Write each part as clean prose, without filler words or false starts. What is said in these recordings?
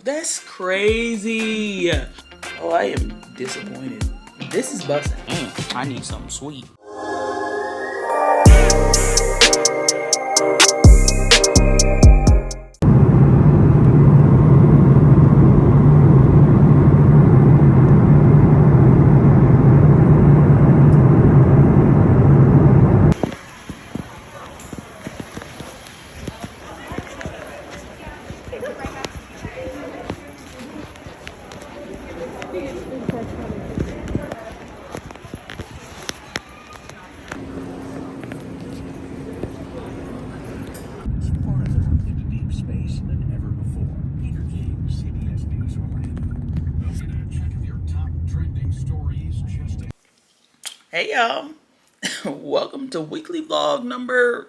That's crazy. Oh, I am disappointed. This is busting. I need something sweet. Hey y'all, welcome to weekly vlog number,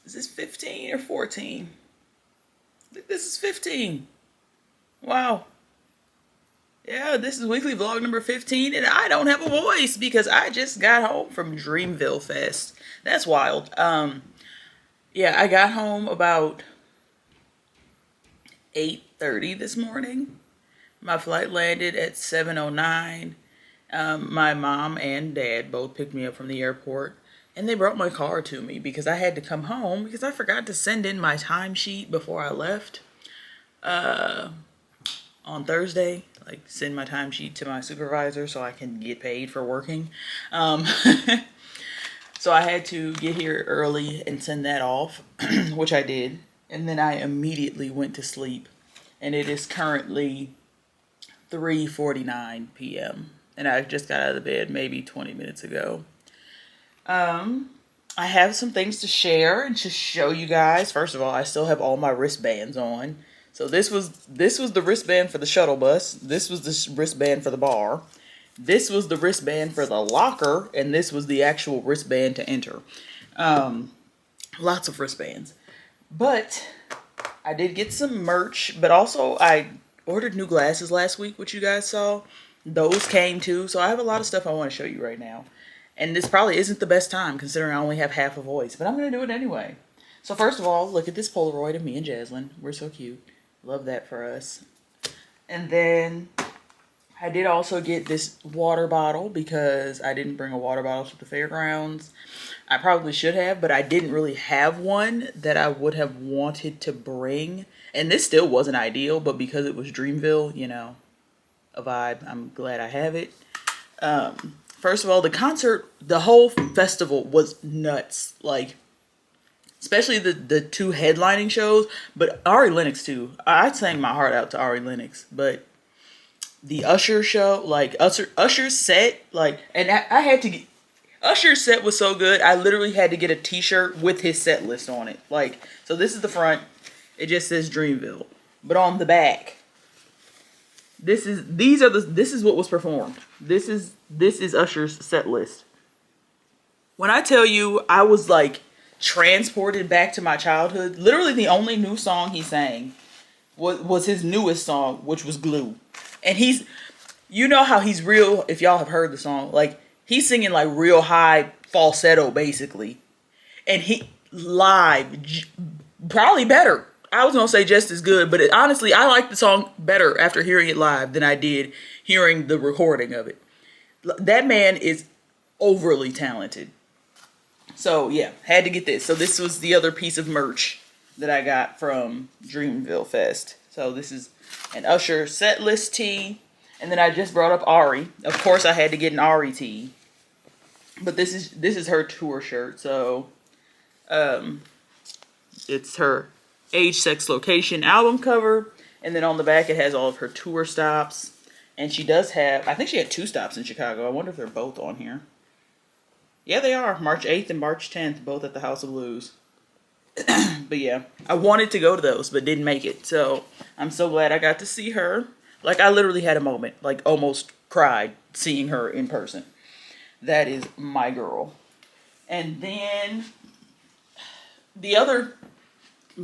is this 15 or 14? I think this is 15. Wow. Yeah, this is weekly vlog number 15 and I don't have a voice because I just got home from Dreamville Fest. That's wild. Yeah, I got home about 8:30 this morning. My flight landed at 7:09. My mom and dad both picked me up from the airport and they brought my car to me because I had to come home because I forgot to send in my timesheet before I left on Thursday. Like, send my timesheet to my supervisor so I can get paid for working. So I had to get here early and send that off, which I did. And then I immediately went to sleep. And it is currently 3:49 p.m. And I just got out of the bed maybe 20 minutes ago. I have some things to share and to show you guys. First of all, I still have all my wristbands on. So this was the wristband for the shuttle bus. This was the wristband for the bar. This was the wristband for the locker. And this was the actual wristband to enter. Lots of wristbands. But I did get some merch. But also I ordered new glasses last week, which you guys saw. Those came too. So I have a lot of stuff I want to show you right now. And this probably isn't the best time considering I only have half a voice. But I'm going to do it anyway. So first of all, look at this Polaroid of me and Jaslyn. We're so cute. Love that for us. And then I did also get this water bottle because I didn't bring a water bottle to the fairgrounds. I probably should have, but I didn't really have one that I would have wanted to bring. And this still wasn't ideal, but because it was Dreamville, you know, a vibe, I'm glad I have it. First of all, the concert, the whole festival was nuts. Like, especially the two headlining shows, but Ari Lennox too. I sang my heart out to Ari Lennox, but the Usher show, like Usher's set, like, and I had to get, Usher's set was so good, I literally had to get a t-shirt with his set list on it. Like, so this is the front, it just says Dreamville. But on the back, this is what was performed. This is Usher's set list. When I tell you I was like transported back to my childhood, literally the only new song he sang was his newest song, which was Glue. And you know how he's real, if y'all have heard the song, like he's singing like real high falsetto basically. And he live, probably better. I was gonna say just as good, but honestly, I like the song better after hearing it live than I did hearing the recording of it. That man is overly talented. So yeah, had to get this. So this was the other piece of merch that I got from Dreamville Fest. So this is an Usher set list tee. And then I just brought up Ari. Of course I had to get an Ari tee. But this is her tour shirt. So it's her Age, Sex, Location album cover. And then on the back it has all of her tour stops. And she does have, I think she had 2 stops in Chicago. I wonder if they're both on here. Yeah, they are. March 8th and March 10th, both at the House of Blues. But yeah, I wanted to go to those, but didn't make it. So I'm so glad I got to see her. Like, I literally had a moment, like almost cried seeing her in person. That is my girl. And then the other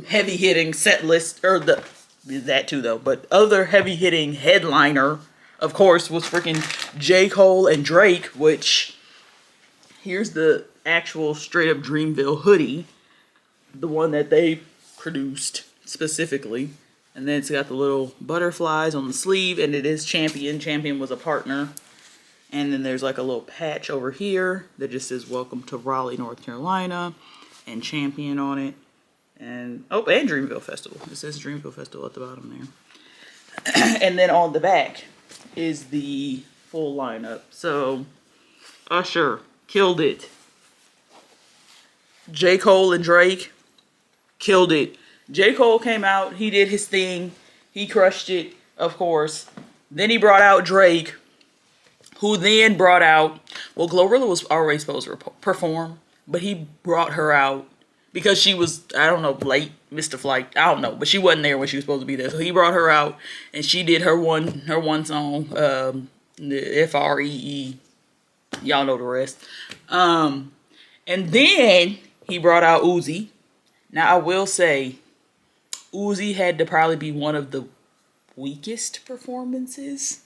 heavy hitting set list, or that too though, but other heavy hitting headliner, of course, was freaking J. Cole and Drake, which, here's the actual straight up Dreamville hoodie. The one that they produced specifically. And then it's got the little butterflies on the sleeve, and it is Champion. Champion was a partner. And then there's like a little patch over here that just says welcome to Raleigh, North Carolina, and Champion on it. And, oh, and Dreamville Festival. It says Dreamville Festival at the bottom there. And then on the back is the full lineup. So, Usher killed it. J. Cole and Drake killed it. J. Cole came out, he did his thing, he crushed it, of course. Then he brought out Drake, who then brought out, well, Glorilla was already supposed to perform, but he brought her out because she was, I don't know, late, missed a flight, I don't know, but she wasn't there when she was supposed to be there. So he brought her out, and she did her one song, the FREE, y'all know the rest. And then he brought out Uzi. Now I will say, Uzi had to probably be one of the weakest performances.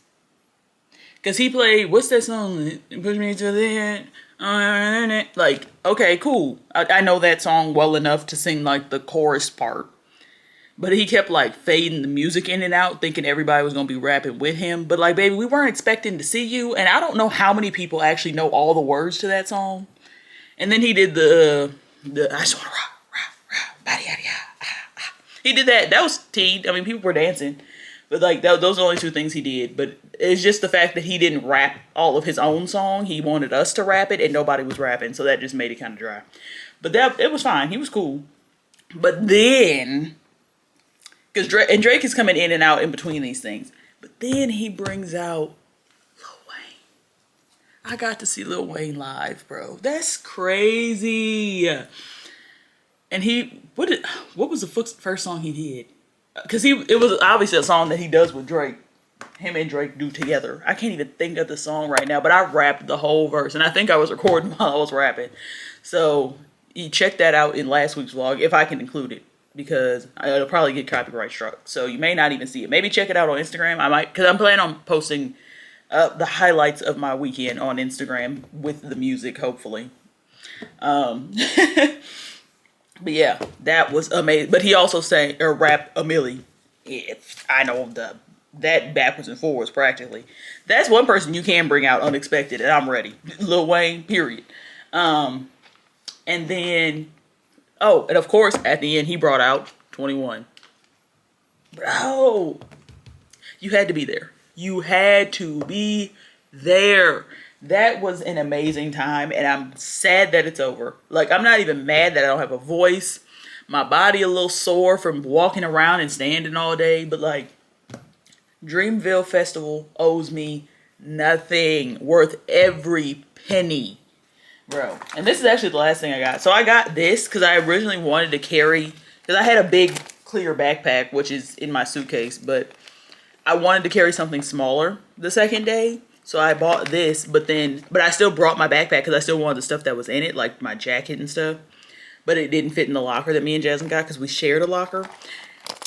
Because he played, what's that song? Push me to the end. Like, okay, cool. I know that song well enough to sing like the chorus part. But he kept like fading the music in and out, thinking everybody was going to be rapping with him. But like, baby, we weren't expecting to see you. And I don't know how many people actually know all the words to that song. And then he did the I just want to rock, body, yada, yada. He did that. That was tea. I mean, people were dancing. But, like, those are the only two things he did. But it's just the fact that he didn't rap all of his own song. He wanted us to rap it, and nobody was rapping. So that just made it kind of dry. But it was fine. He was cool. But then, because Drake is coming in and out in between these things. But then he brings out Lil Wayne. I got to see Lil Wayne live, bro. That's crazy. And what was the first song he did? Because it was obviously a song that he does with Drake. Him and Drake do together. I can't even think of the song right now, but I rapped the whole verse. And I think I was recording while I was rapping. So, you check that out in last week's vlog, if I can include it. Because it'll probably get copyright struck. So, you may not even see it. Maybe check it out on Instagram. I might, because I'm planning on posting the highlights of my weekend on Instagram with the music, hopefully. But yeah, that was amazing. But he also rapped a milli. If I know that backwards and forwards practically. That's one person you can bring out unexpected, and I'm ready. Lil Wayne, period. And then, and of course, at the end, he brought out 21. Bro, you had to be there. You had to be there. That was an amazing time, and I'm sad that it's over. Like, I'm not even mad that I don't have a voice. My body a little sore from walking around and standing all day, but like, Dreamville Festival owes me nothing. Worth every penny. Bro. And this is actually the last thing I got. So I got this because I originally wanted to carry, because I had a big clear backpack, which is in my suitcase, but I wanted to carry something smaller the second day. So I bought this, but I still brought my backpack because I still wanted the stuff that was in it, like my jacket and stuff. But it didn't fit in the locker that me and Jasmine got because we shared a locker.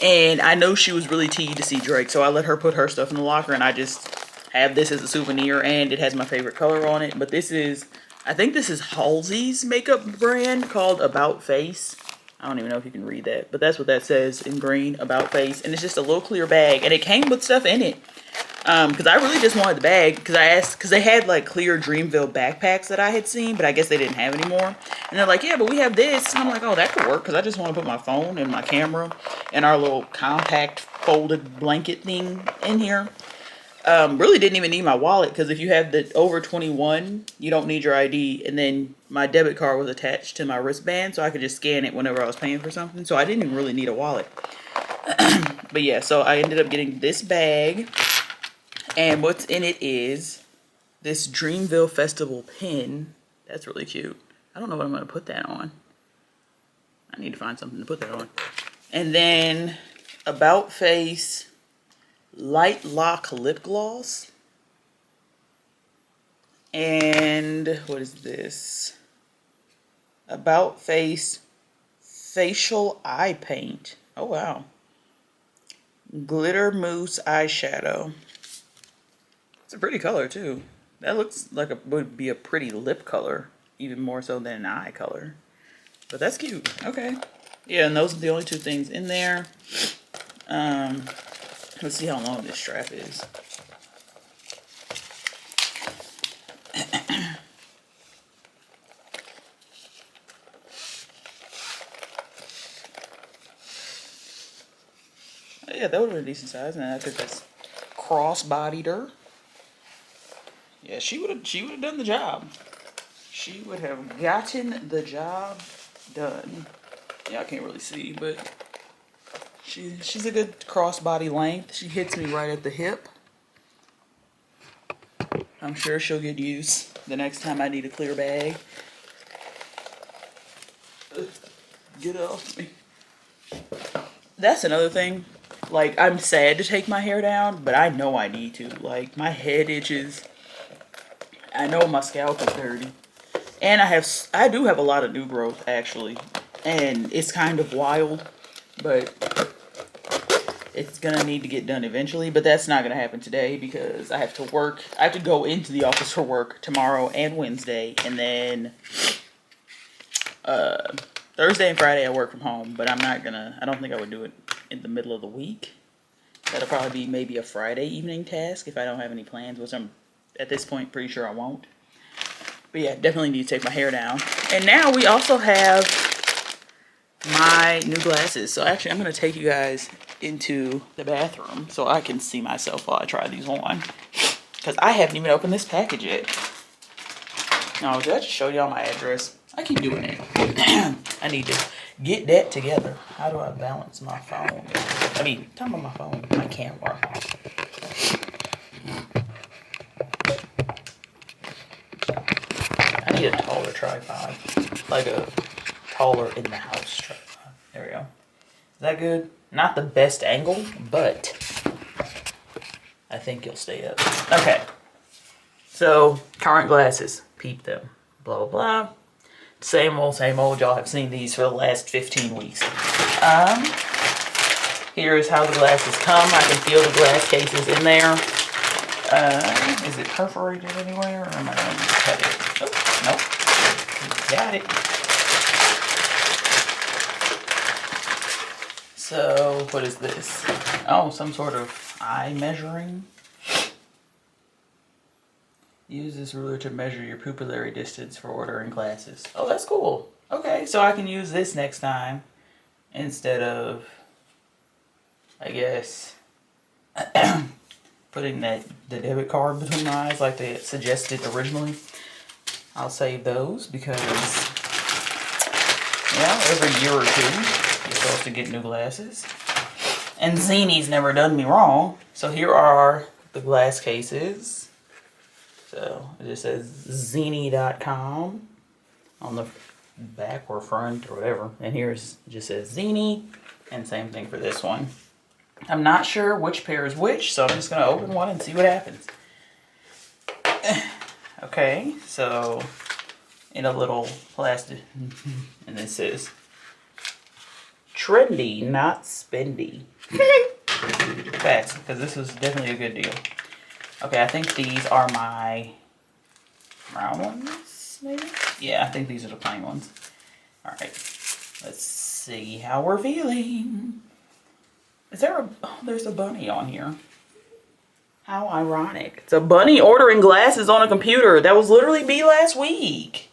And I know she was really teed to see Drake, so I let her put her stuff in the locker, and I just have this as a souvenir, and it has my favorite color on it. But this is, I think this is Halsey's makeup brand called About Face. I don't even know if you can read that, but that's what that says in green, About Face. And it's just a little clear bag, and it came with stuff in it. Because I really just wanted the bag, because I asked, because they had like clear Dreamville backpacks that I had seen, but I guess they didn't have anymore. And they're like, yeah, but we have this. And I'm like, oh, that could work, because I just want to put my phone and my camera and our little compact folded blanket thing in here. Really didn't even need my wallet, because if you have the over 21, you don't need your ID. And then my debit card was attached to my wristband, so I could just scan it whenever I was paying for something. So I didn't even really need a wallet. But yeah, so I ended up getting this bag. And what's in it is this Dreamville Festival pin. That's really cute. I don't know what I'm going to put that on. I need to find something to put that on. And then About Face Light Lock Lip Gloss. And what is this? About Face Facial Eye Paint. Oh, wow. Glitter Mousse Eyeshadow. It's a pretty color too. That looks like would be a pretty lip color, even more so than an eye color. But that's cute. Okay. Yeah, and those are the only two things in there. Let's see how long this strap is. Yeah, that would have been a decent size, and I could just cross-bodied her. Yeah, she would have done the job. She would have gotten the job done. Yeah, I can't really see, but she's a good crossbody length. She hits me right at the hip. I'm sure she'll get used the next time I need a clear bag. Get off me. That's another thing. Like, I'm sad to take my hair down, but I know I need to. Like, my head itches. I know my scalp is dirty. And I do have a lot of new growth, actually. And it's kind of wild, but it's gonna need to get done eventually. But that's not gonna happen today because I have to work. I have to go into the office for work tomorrow and Wednesday. And then Thursday and Friday I work from home. But I don't think I would do it in the middle of the week. That'll probably be maybe a Friday evening task if I don't have any plans, which I'm at this point pretty sure I won't. But yeah, definitely need to take my hair down. And now we also have my new glasses. So actually I'm going to take you guys into the bathroom so I can see myself while I try these on. Because I haven't even opened this package yet. No, did I just show y'all my address? I keep doing it. I need to get that together. How do I balance my phone? Talking about my phone, my camera. I need a taller tripod. Like a taller in the house tripod. There we go. Is that good? Not the best angle, but I think you'll stay up. Okay. So, current glasses. Peep them. Blah, blah, blah. Same old, same old. Y'all have seen these for the last 15 weeks. Here's how the glasses come. I can feel the glass cases in there. Is it perforated anywhere, or am I going to cut it? Oh, nope. Got it. So, what is this? Oh, some sort of eye measuring. Use this ruler to measure your pupillary distance for ordering glasses. Oh, that's cool. Okay, so I can use this next time instead of, I guess, putting the debit card between my eyes like they suggested originally. I'll save those because, yeah, every year or two you're supposed to get new glasses. And Zenni's never done me wrong. So here are the glass cases. So it just says Zenni.com on the back or front or whatever. And here's it just says Zenni, and same thing for this one. I'm not sure which pair is which, so I'm just gonna open one and see what happens. Okay, so in a little plastic, and it says trendy, not spendy. Facts, because this is definitely a good deal. Okay, I think these are my brown ones, maybe? Yeah, I think these are the plain ones. All right, let's see how we're feeling. Is there there's a bunny on here. How ironic. It's a bunny ordering glasses on a computer. That was literally me last week.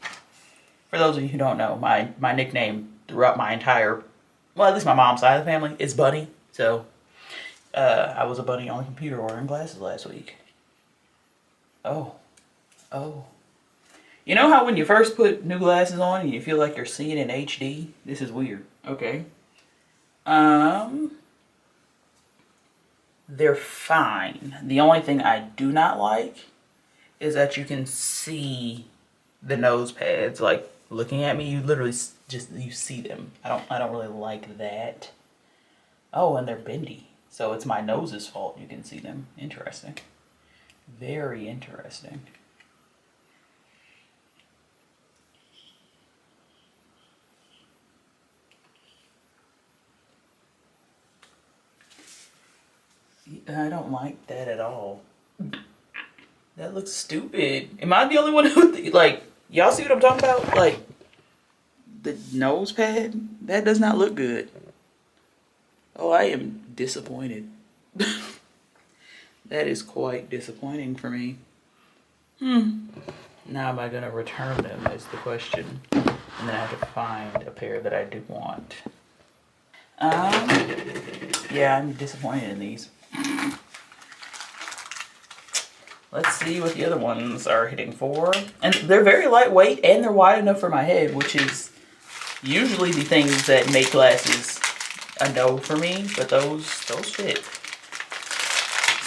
For those of you who don't know, my nickname throughout my entire, well, at least my mom's side of the family, is Bunny. So, I was a bunny on the computer ordering glasses last week. Oh. You know how when you first put new glasses on and you feel like you're seeing in HD? This is weird. Okay. They're fine. The only thing I do not like is that you can see the nose pads. Like, looking at me, you literally you see them. I don't really like that. Oh, and they're bendy. So it's my nose's fault you can see them. Interesting. Very interesting. I don't like that at all. That looks stupid. Am I the only one who, like, y'all see what I'm talking about? Like, the nose pad? That does not look good. Oh, I am disappointed. That is quite disappointing for me. Now am I gonna return them is the question. And then I have to find a pair that I do want. Yeah, I'm disappointed in these. Let's see what the other ones are hitting for. And they're very lightweight and they're wide enough for my head, which is usually the things that make glasses a no for me, but those fit.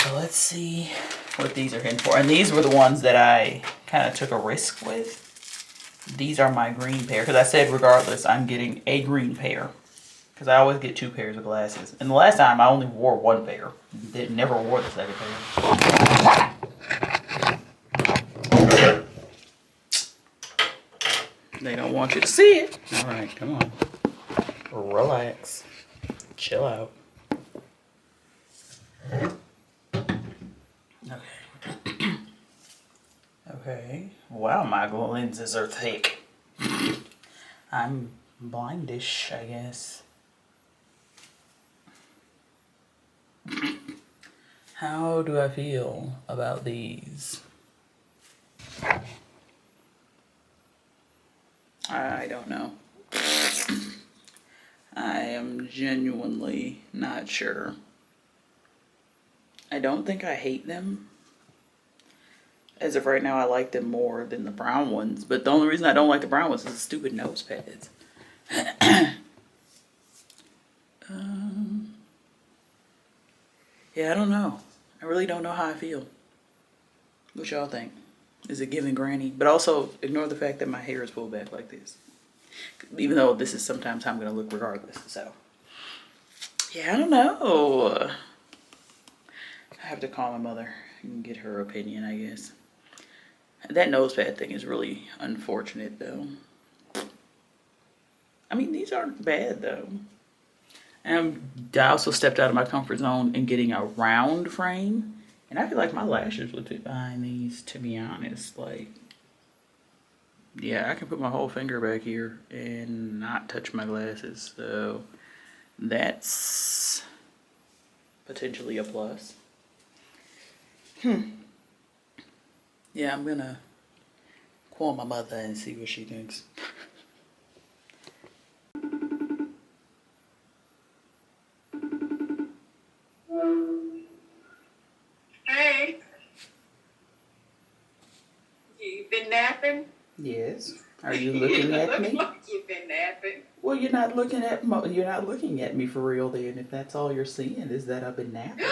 So let's see what these are hitting for. And these were the ones that I kind of took a risk with. These are my green pair, because I said regardless, I'm getting a green pair. Because I always get 2 pairs of glasses. And the last time I only wore 1 pair. Never wore the second pair. They don't want you to see it. All right, come on. Relax. Chill out. Okay. Okay. Wow, my lenses are thick. I'm blindish, I guess. How do I feel about these? I don't know. I am genuinely not sure. I don't think I hate them. As of right now, I like them more than the brown ones. But the only reason I don't like the brown ones is the stupid nose pads. Yeah, I don't know. I really don't know how I feel. What y'all think? Is it giving granny? But also, ignore the fact that my hair is pulled back like this. Even though this is sometimes how I'm going to look regardless. So, yeah, I don't know. I have to call my mother and get her opinion, I guess. That nose pad thing is really unfortunate, though. I mean, these aren't bad, though. And I also stepped out of my comfort zone in getting a round frame. And I feel like my lashes would fit behind these, to be honest. Like, yeah, I can put my whole finger back here and not touch my glasses. So that's potentially a plus. Yeah, I'm gonna call my mother and see what she thinks. Hey, you been napping? Yes. Are you looking at me? Like you've been napping. Well, you're not looking at me for real. Then, if that's all you're seeing is that I've been napping.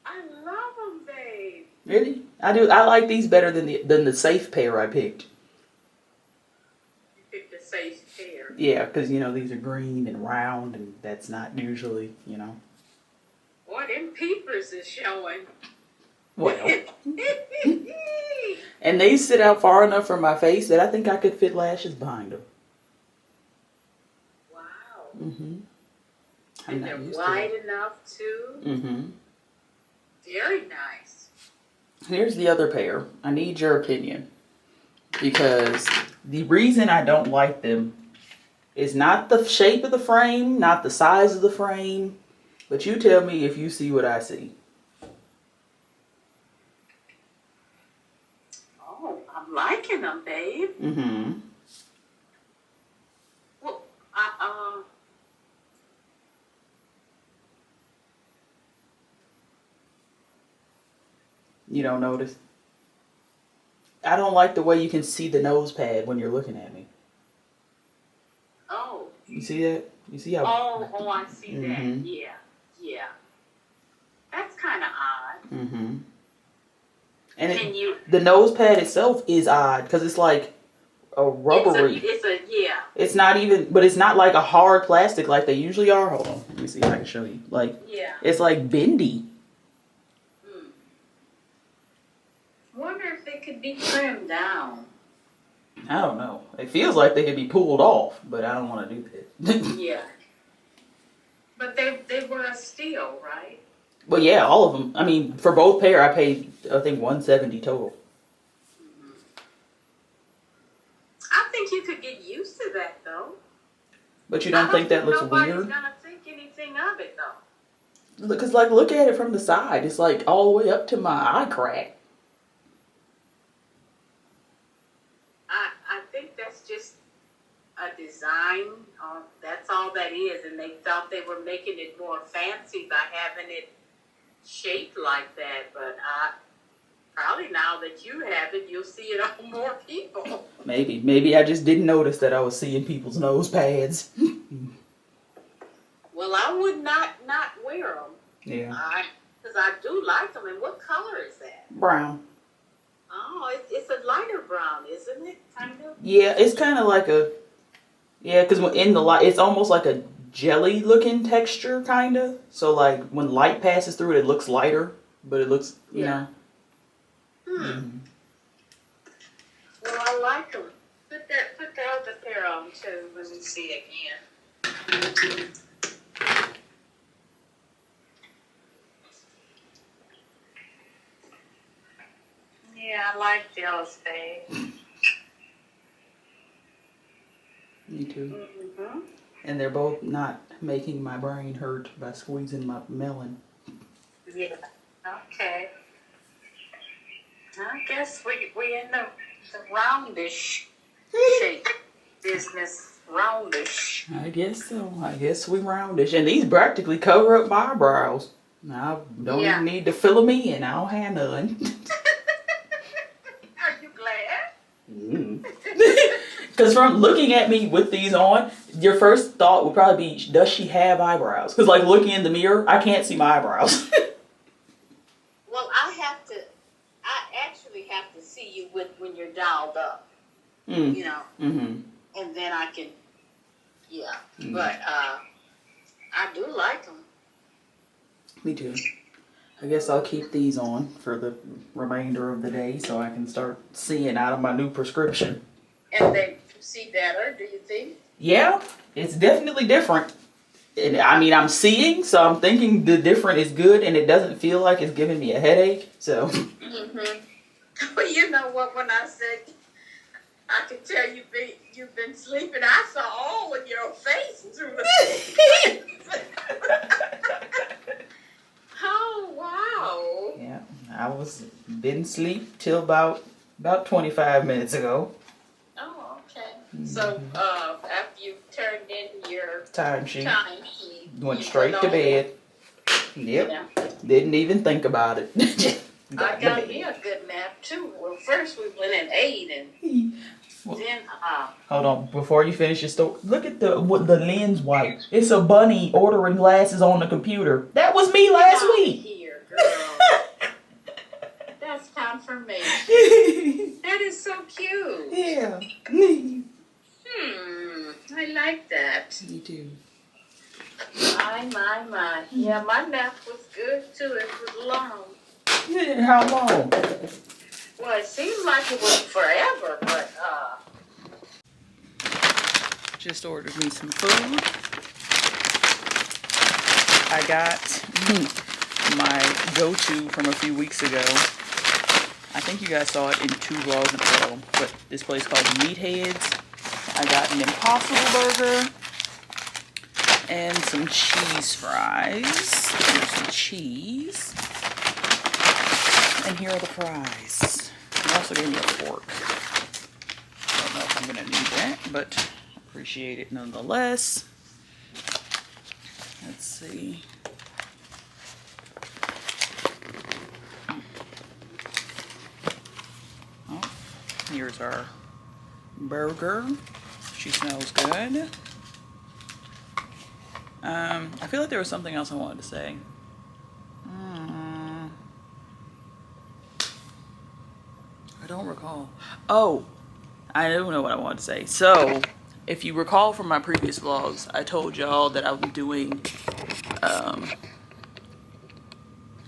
I love them, babe. Really? I do. I like these better than the safe pair I picked. You picked a safe pair. Yeah, because these are green and round, and that's not usually Boy, them peepers is showing. Well. And they sit out far enough from my face that I think I could fit lashes behind them. Wow. Mm-hmm. And they're wide enough too. Mm-hmm. Very nice. Here's the other pair. I need your opinion. Because the reason I don't like them is not the shape of the frame, not the size of the frame, but you tell me if you see what I see. Oh, I'm liking them, babe. Mm-hmm. Well, You don't notice? I don't like the way you can see the nose pad when you're looking at me. Oh. You see that? You see how? Oh, I see that. Yeah. That's kind of odd. Mm-hmm. And the nose pad itself is odd because it's like a rubbery. Yeah. It's not even, but it's not like a hard plastic like they usually are. Hold on, let me see if I can show you. Like, yeah. It's like bendy. Wonder if they could be trimmed down. I don't know. It feels like they could be pulled off, but I don't want to do that. Yeah. But they were a steal, right? Well, yeah, all of them. I mean, for both pair, I paid, I think, $170 total. I think you could get used to that, though. But you don't think that looks nobody's weird? gonna think anything of it though. Because, like, look at it from the side. It's, like, all the way up to my eye crack. I think that's just a design. That's all that is. And they thought they were making it more fancy by having it shaped like that. But probably now that you have it, you'll see it on more people. Maybe I just didn't notice that I was seeing people's nose pads. Well, I would not wear them. Yeah. Because I do like them. And what color is that? Brown. Oh, it's a lighter brown, isn't it? Kind of. Yeah, it's kind of like a... Yeah, because in the light, it's almost like a jelly-looking texture, kind of. So, like, when light passes through it, it looks lighter. But it looks, you know... Mm-hmm. Well, I like them. Put the other pair on, too. Let me see again. Yeah, I like those things. Me too. Mm-hmm. And they're both not making my brain hurt by squeezing my melon. Yeah. Okay. I guess we in the roundish shape business. Roundish. I guess so. I guess we roundish. And these practically cover up my eyebrows. I don't even need to fill them in. I don't have none. Are you glad? Because from looking at me with these on, your first thought would probably be, does she have eyebrows? Because, like, looking in the mirror, I can't see my eyebrows. Well, I actually have to see you when you're dialed up. You know. Mm-hmm. And then I can, But I do like them. Me too. I guess I'll keep these on for the remainder of the day so I can start seeing out of my new prescription. And they see better, do you think? Yeah, it's definitely different. And, I mean, I'm seeing, so I'm thinking the different is good, and it doesn't feel like it's giving me a headache, so. Mm-hmm. Well, you know what, when I said, I could tell you've been sleeping, I saw all of your face through the Oh, wow. Yeah, I didn't sleep till about 25 minutes ago. Oh, okay. So, after you turned in your time sheet, went you straight to bed. Yep. Yeah. Didn't even think about it. I got me a good nap too. Well, first we went and ate, and then hold on, before you finish your story, look at the lens wipe. It's a bunny ordering glasses on the computer. That was me last week. Here, girl. That's confirmation. That is so cute. Yeah. I like that. Me too. My. Yeah, my nap was good too. It was long. Yeah, how long? Well, it seemed like it was forever, but just ordered me some food. I got my go-to from a few weeks ago. I think you guys saw it in 2 vlogs in a row, but this place called Meatheads. I got an Impossible Burger and some cheese fries. Here's some cheese. And here are the fries. They also gave me a fork. I don't know if I'm going to need that, but appreciate it nonetheless. Let's see. Oh, here's our burger. She smells good. I feel like there was something else I wanted to say. I don't recall. Oh, I don't know what I wanted to say. So, if you recall from my previous vlogs, I told y'all that I was doing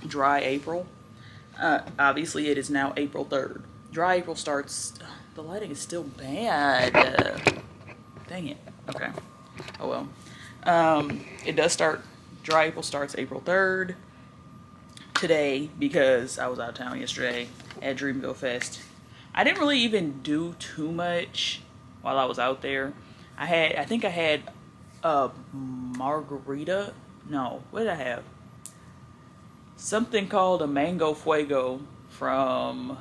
Dry April. Obviously, it is now April 3rd. Dry April starts... the lighting is still bad. Dang it. Okay. Oh well. It does start... Dry April starts April 3rd. Today, because I was out of town yesterday at Dreamville Fest. I didn't really even do too much while I was out there. I think I had margarita. No, what did I have? Something called a mango fuego from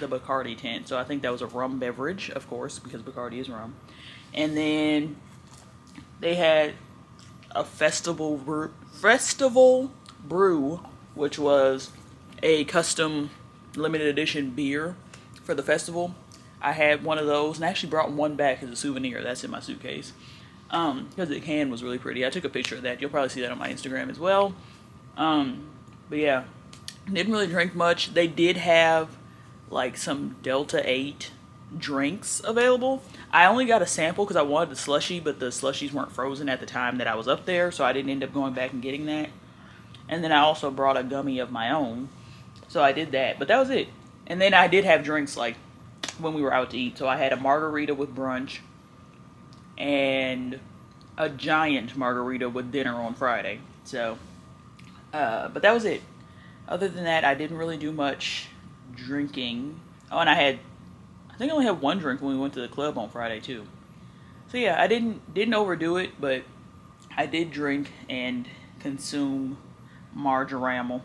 the Bacardi tent. So I think that was a rum beverage, of course, because Bacardi is rum. And then they had a festival brew, which was a custom limited edition beer for the festival. I had one of those and I actually brought one back as a souvenir. That's in my suitcase. Because the can was really pretty. I took a picture of that. You'll probably see that on my Instagram as well. But yeah, didn't really drink much. They did have like some Delta 8 drinks available. I only got a sample because I wanted the slushie, but the slushies weren't frozen at the time that I was up there, so I didn't end up going back and getting that. And then I also brought a gummy of my own, so I did that. But that was it. And then I did have drinks like when we were out to eat. So I had a margarita with brunch and a giant margarita with dinner on Friday. So, but that was it. Other than that, I didn't really do much drinking. Oh, and I think I only had one drink when we went to the club on Friday too. So yeah, I didn't overdo it, but I did drink and consume marijuana.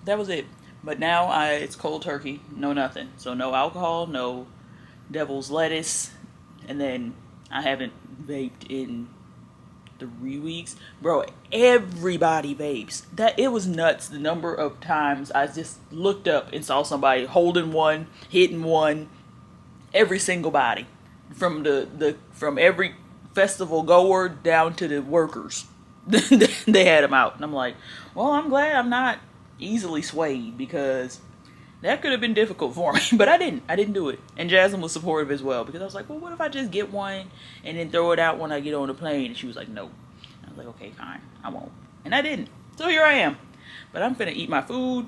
That was it. But now it's cold turkey, no nothing. So no alcohol, no devil's lettuce, and then I haven't vaped in 3 weeks. Bro, everybody vapes. That it was nuts the number of times I just looked up and saw somebody holding one, hitting one, every single body. From from every festival goer down to the workers. They had them out. And I'm like, well, I'm glad I'm not easily swayed because that could have been difficult for me, but I didn't do it. And Jasmine was supportive as well because I was like, well, what if I just get one and then throw it out when I get on the plane? And she was like, no. I was like, okay, fine, I won't. And I didn't. So here I am. But I'm finna eat my food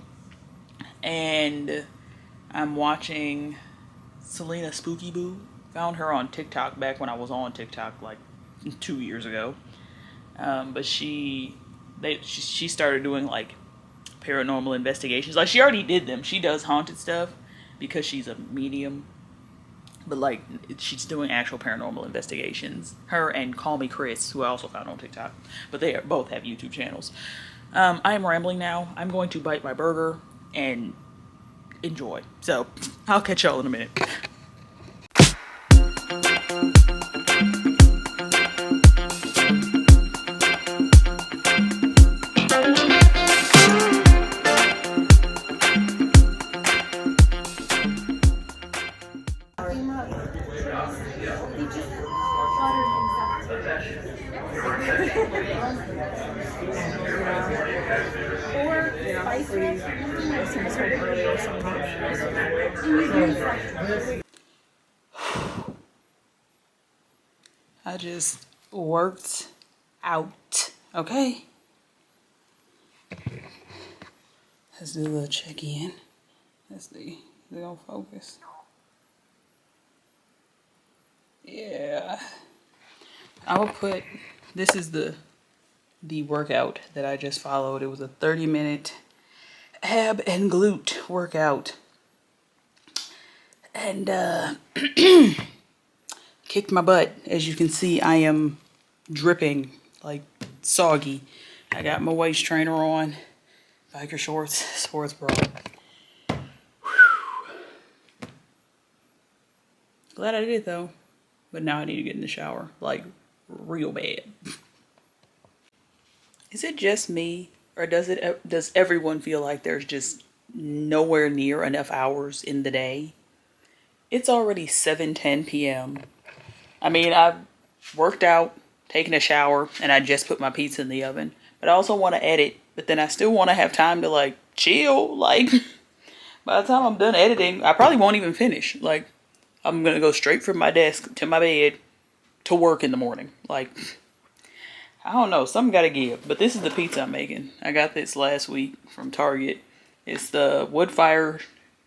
and I'm watching Selena Spooky Boo. Found her on TikTok back when I was on TikTok like 2 years ago. But she started doing like paranormal investigations. Like she already did them. She does haunted stuff because she's a medium. But like she's doing actual paranormal investigations. Her and Call Me Chris, who I also found on TikTok. But they both have YouTube channels. I am rambling now. I'm going to bite my burger and enjoy. So I'll catch y'all in a minute. I just worked out, okay? Let's do a little check-in. Let's see, is it gonna focus? Yeah. I will put, this is the workout that I just followed. It was a 30-minute ab and glute workout. And kicked my butt. As you can see, I am dripping like soggy. I got my waist trainer on, biker shorts, sports bra. Glad I did it though. But now I need to get in the shower, like real bad. Is it just me, or does everyone feel like there's just nowhere near enough hours in the day? It's already 7:10 p.m. I mean, I've worked out, taken a shower, and I just put my pizza in the oven. But I also want to edit, but then I still want to have time to like chill. Like by the time I'm done editing, I probably won't even finish. Like I'm gonna go straight from my desk to my bed to work in the morning. Like I don't know, something gotta give. But this is the pizza I'm making. I got this last week from Target. It's the wood fire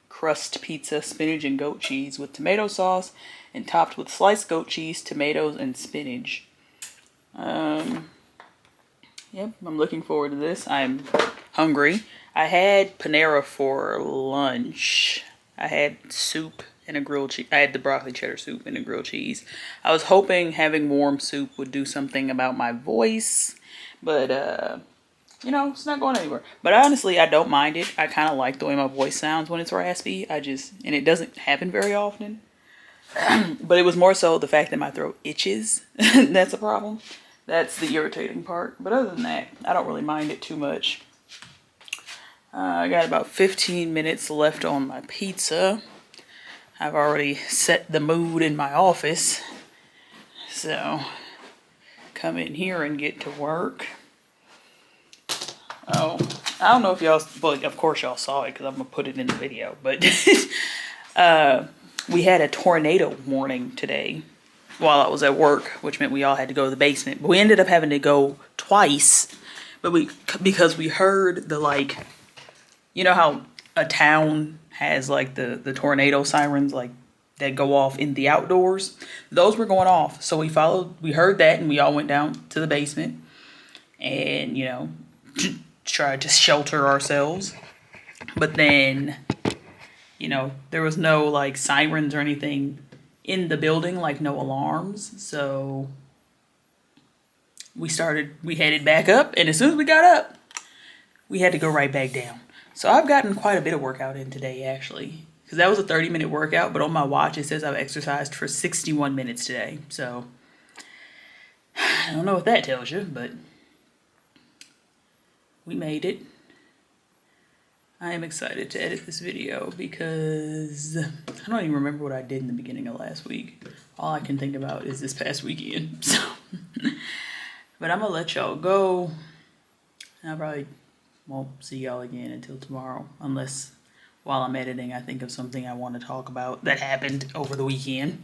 crust pizza, spinach and goat cheese with tomato sauce and topped with sliced goat cheese, tomatoes, and spinach. Yep, I'm looking forward to this. I'm hungry. I had Panera for lunch. I had soup and a grilled cheese. I had the broccoli cheddar soup and a grilled cheese. I was hoping having warm soup would do something about my voice, but you know, it's not going anywhere. But honestly, I don't mind it. I kind of like the way my voice sounds when it's raspy. And it doesn't happen very often. But it was more so the fact that my throat itches. That's a problem. That's the irritating part. But other than that, I don't really mind it too much. I got about 15 minutes left on my pizza. I've already set the mood in my office. So, come in here and get to work. Oh, I don't know if y'all, well, of course y'all saw it because I'm going to put it in the video. But we had a tornado warning today while I was at work, which meant we all had to go to the basement. But we ended up having to go twice, because we heard the, like, you know how a town has like the tornado sirens like that go off in the outdoors? Those were going off. So we heard that, and we all went down to the basement and, you know, tried to shelter ourselves. But then, you know, there was no like sirens or anything in the building, like no alarms. So we headed back up, and as soon as we got up, we had to go right back down. So I've gotten quite a bit of workout in today, actually. Because that was a 30-minute workout, but on my watch it says I've exercised for 61 minutes today. So I don't know what that tells you, but we made it. I am excited to edit this video because I don't even remember what I did in the beginning of last week. All I can think about is this past weekend. So, but I'm going to let y'all go. I probably won't see y'all again until tomorrow, unless while I'm editing I think of something I want to talk about that happened over the weekend.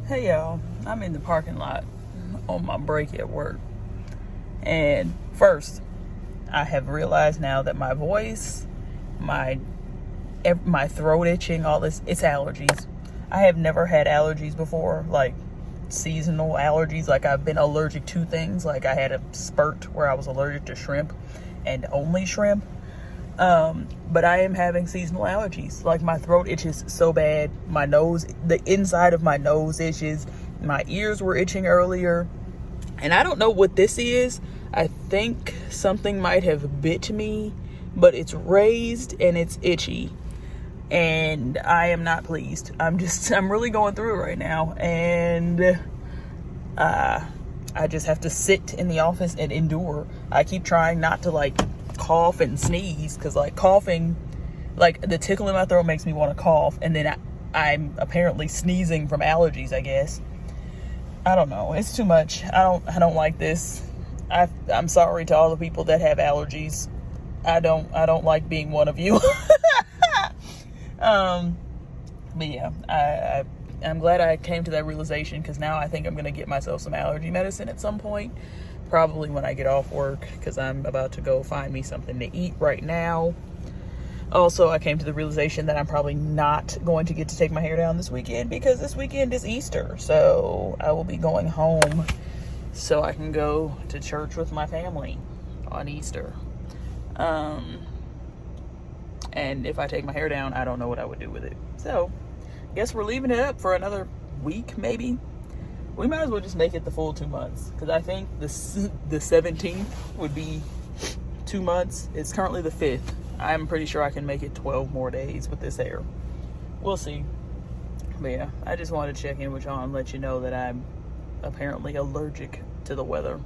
Hey y'all, I'm in the parking lot on my break at work. And first, I have realized now that my voice, my throat itching, all this, it's allergies. I have never had allergies before, like seasonal allergies. Like I've been allergic to things. Like I had a spurt where I was allergic to shrimp and only shrimp. But I am having seasonal allergies. Like my throat itches so bad. My nose, the inside of my nose itches. My ears were itching earlier. And I don't know what this is. I think something might have bit me but it's raised and it's itchy. And I am not pleased. I'm really going through it right now. And I just have to sit in the office and endure. I keep trying not to like cough and sneeze, because like coughing, like the tickle in my throat makes me want to cough, and then I'm apparently sneezing from allergies, I guess. I don't know. It's too much. I don't like this. I'm sorry to all the people that have allergies. I don't like being one of you. But yeah, I'm glad I came to that realization, because now I think I'm going to get myself some allergy medicine at some point, probably when I get off work, because I'm about to go find me something to eat right now. Also, I came to the realization that I'm probably not going to get to take my hair down this weekend, because this weekend is Easter, so I will be going home so I can go to church with my family on Easter. And if I take my hair down, I don't know what I would do with it. So, guess we're leaving it up for another week, maybe. We might as well just make it the full 2 months, because I think the 17th would be 2 months. It's currently the 5th. I'm pretty sure I can make it 12 more days with this hair. We'll see. But yeah, I just wanted to check in with y'all and let you know that I'm apparently allergic to the weather.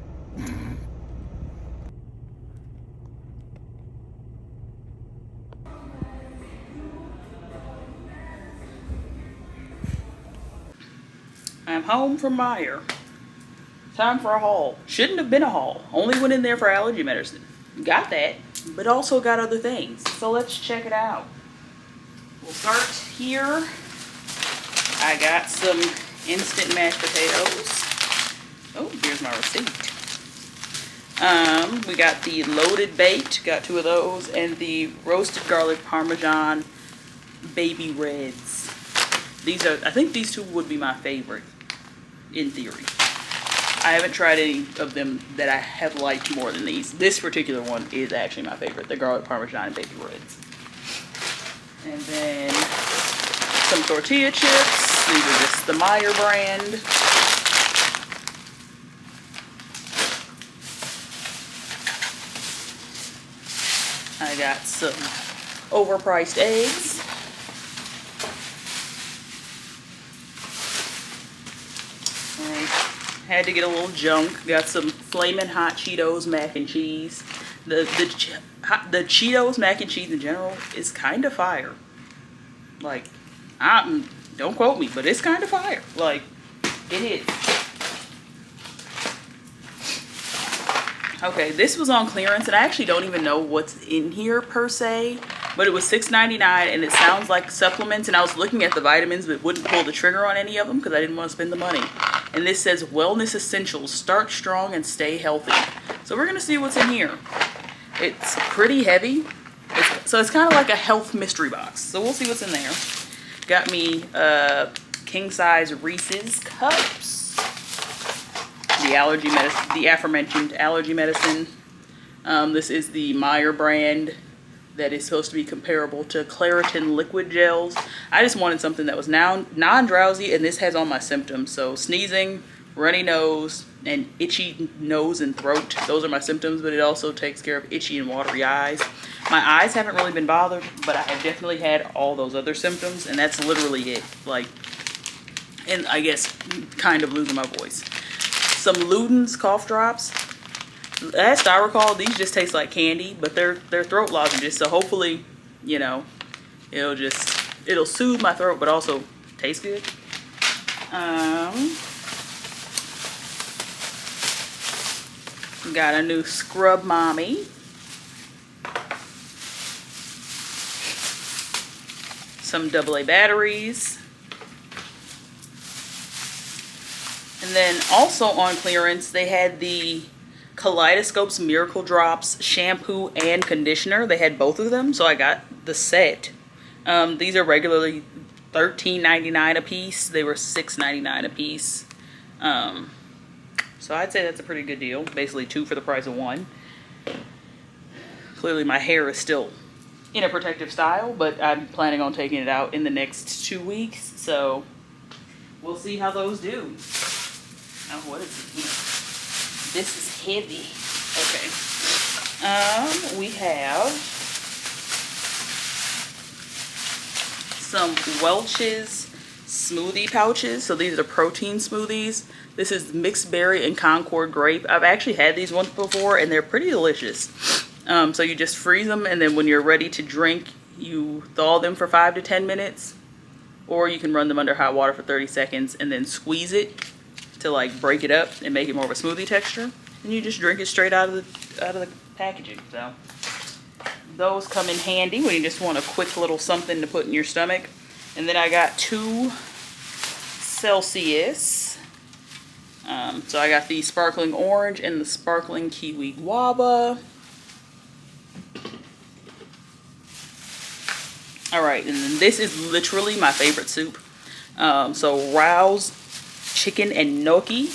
I'm home from Meijer. Time for a haul. Shouldn't have been a haul. Only went in there for allergy medicine. Got that, but also got other things. So let's check it out. We'll start here. I got some instant mashed potatoes. Oh, here's my receipt. We got the loaded baked, got 2 of those, and the roasted garlic parmesan baby reds. These are, I think these 2 would be my favorite, in theory. I haven't tried any of them that I have liked more than these. This particular one is actually my favorite, the garlic parmesan and baby reds. And then some tortilla chips. These are just the Meijer brand. I got some overpriced eggs. I had to get a little junk. Got some Flamin' Hot Cheetos mac and cheese. The Cheetos mac and cheese in general is kind of fire. Like, don't quote me, but it's kind of fire. Like, it is. Okay, this was on clearance, and I actually don't even know what's in here per se, but it was $6.99, and it sounds like supplements, and I was looking at the vitamins, but wouldn't pull the trigger on any of them because I didn't want to spend the money. And this says Wellness Essentials, start strong and stay healthy. So we're gonna see what's in here. It's pretty heavy, so it's kind of like a health mystery box. So we'll see what's in there. Got me king size Reese's cups. The allergy medicine, the aforementioned allergy medicine. This is the Meijer brand that is supposed to be comparable to Claritin liquid gels. I just wanted something that was now non-drowsy, and this has all my symptoms. So sneezing, runny nose, and itchy nose and throat. Those are my symptoms, but it also takes care of itchy and watery eyes. My eyes haven't really been bothered, but I have definitely had all those other symptoms, and that's literally it. Like, and I guess kind of losing my voice. Some Luden's cough drops. Last I recall, these just taste like candy, but they're throat lozenges. So hopefully, you know, it'll soothe my throat, but also taste good. Got a new Scrub Mommy. Some AA batteries. And then also on clearance, they had the Kaleidoscope's Miracle Drops shampoo and conditioner. They had both of them, so I got the set. These are regularly $13.99 a piece. They were $6.99 a piece. So I'd say that's a pretty good deal. Basically 2 for the price of 1. Clearly my hair is still in a protective style, but I'm planning on taking it out in the next 2 weeks. So we'll see how those do. Oh, what is it here? This is heavy. Okay. We have some Welch's smoothie pouches. So these are protein smoothies. This is mixed berry and Concord grape. I've actually had these ones before and they're pretty delicious. So you just freeze them, and then when you're ready to drink, you thaw them for 5 to 10 minutes, or you can run them under hot water for 30 seconds and then squeeze it to like break it up and make it more of a smoothie texture. And you just drink it straight out of the packaging. So those come in handy when you just want a quick little something to put in your stomach. And then I got 2 Celsius. So I got the sparkling orange and the sparkling kiwi guava. Alright, and then this is literally my favorite soup. So Rao's chicken and gnocchi,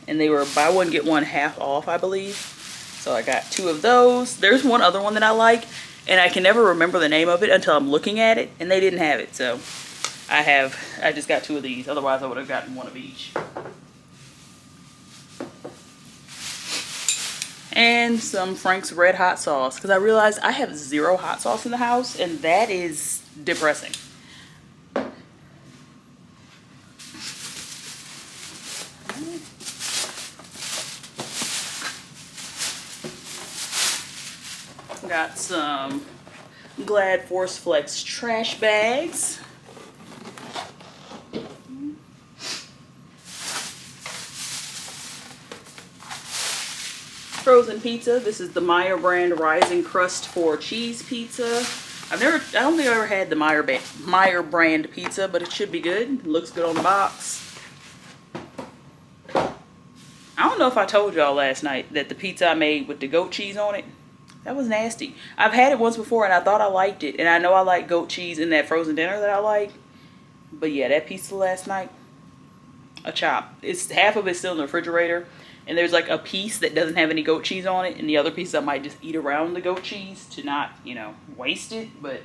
and they were buy one get one half off, I believe. So I got 2 of those. There's one other one that I like, and I can never remember the name of it until I'm looking at it, and they didn't have it. So I just got 2 of these. Otherwise I would have gotten 1 of each. And some Frank's Red Hot sauce, because I realized I have 0 hot sauce in the house, and that is depressing. Got some Glad Force Flex trash bags. Frozen pizza. This is the Meijer brand Rising Crust 4 cheese pizza. I don't think I've ever had the Meijer brand pizza, but it should be good. It looks good on the box. I don't know if I told y'all last night that the pizza I made with the goat cheese on it, that was nasty. I've had it once before and I thought I liked it. And I know I like goat cheese in that frozen dinner that I like. But yeah, that pizza last night, a chop. It's half of it's still in the refrigerator. And there's like a piece that doesn't have any goat cheese on it, and the other piece I might just eat around the goat cheese to not, you know, waste it. But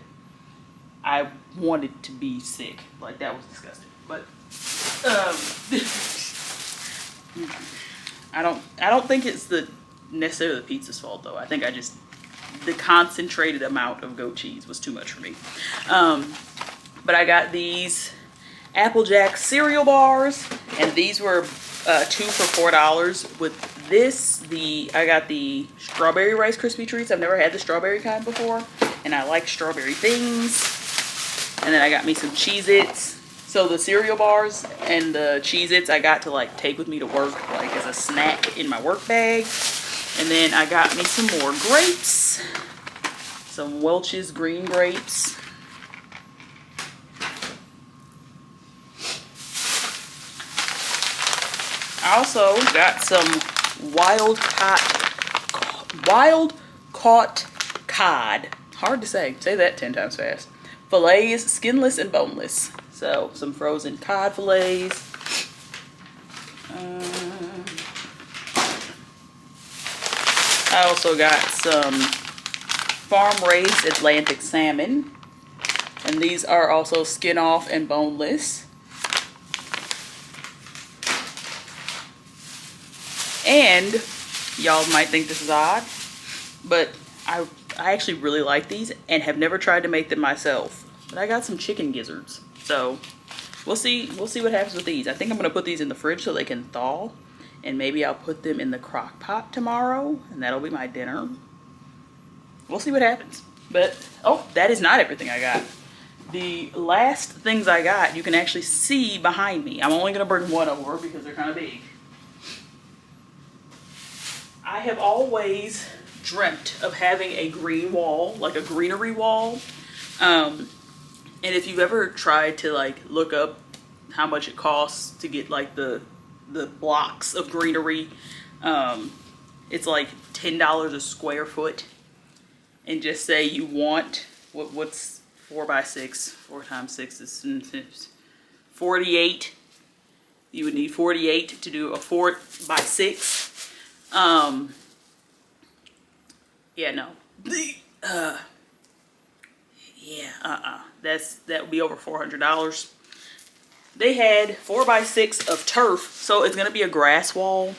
I wanted to be sick. Like, that was disgusting. But I don't think it's necessarily the pizza's fault though. I think the concentrated amount of goat cheese was too much for me. But I got these Applejack cereal bars, and these were 2 for $4. With this, I got the strawberry Rice Krispie treats. I've never had the strawberry kind before, and I like strawberry things. And then I got me some Cheez-Its. So the cereal bars and the Cheez-Its I got to like take with me to work, like as a snack in my work bag. And then I got me some more grapes, some Welch's green grapes. I also got some wild caught cod. Hard to say. Say that 10 times fast. Fillets, skinless and boneless. So some frozen cod fillets. I also got some farm-raised Atlantic salmon. And these are also skin off and boneless. And y'all might think this is odd, but I actually really like these and have never tried to make them myself. But I got some chicken gizzards, so we'll see what happens with these. I think I'm gonna put these in the fridge so they can thaw, and maybe I'll put them in the crock pot tomorrow, and that'll be my dinner. We'll see what happens. But oh, that is not everything I got. The last things I got, you can actually see behind me. I'm only gonna bring one over because they're kind of big. I have always dreamt of having a green wall, like a greenery wall. And if you've ever tried to like look up how much it costs to get like the blocks of greenery, it's like $10 a square foot. And just say you want, what's 4 by 6, 4 times 6 is 48. You would need 48 to do a 4 by 6. Yeah, no. That would be over $400. They had 4 by 6 of turf, so it's gonna be a grass wall,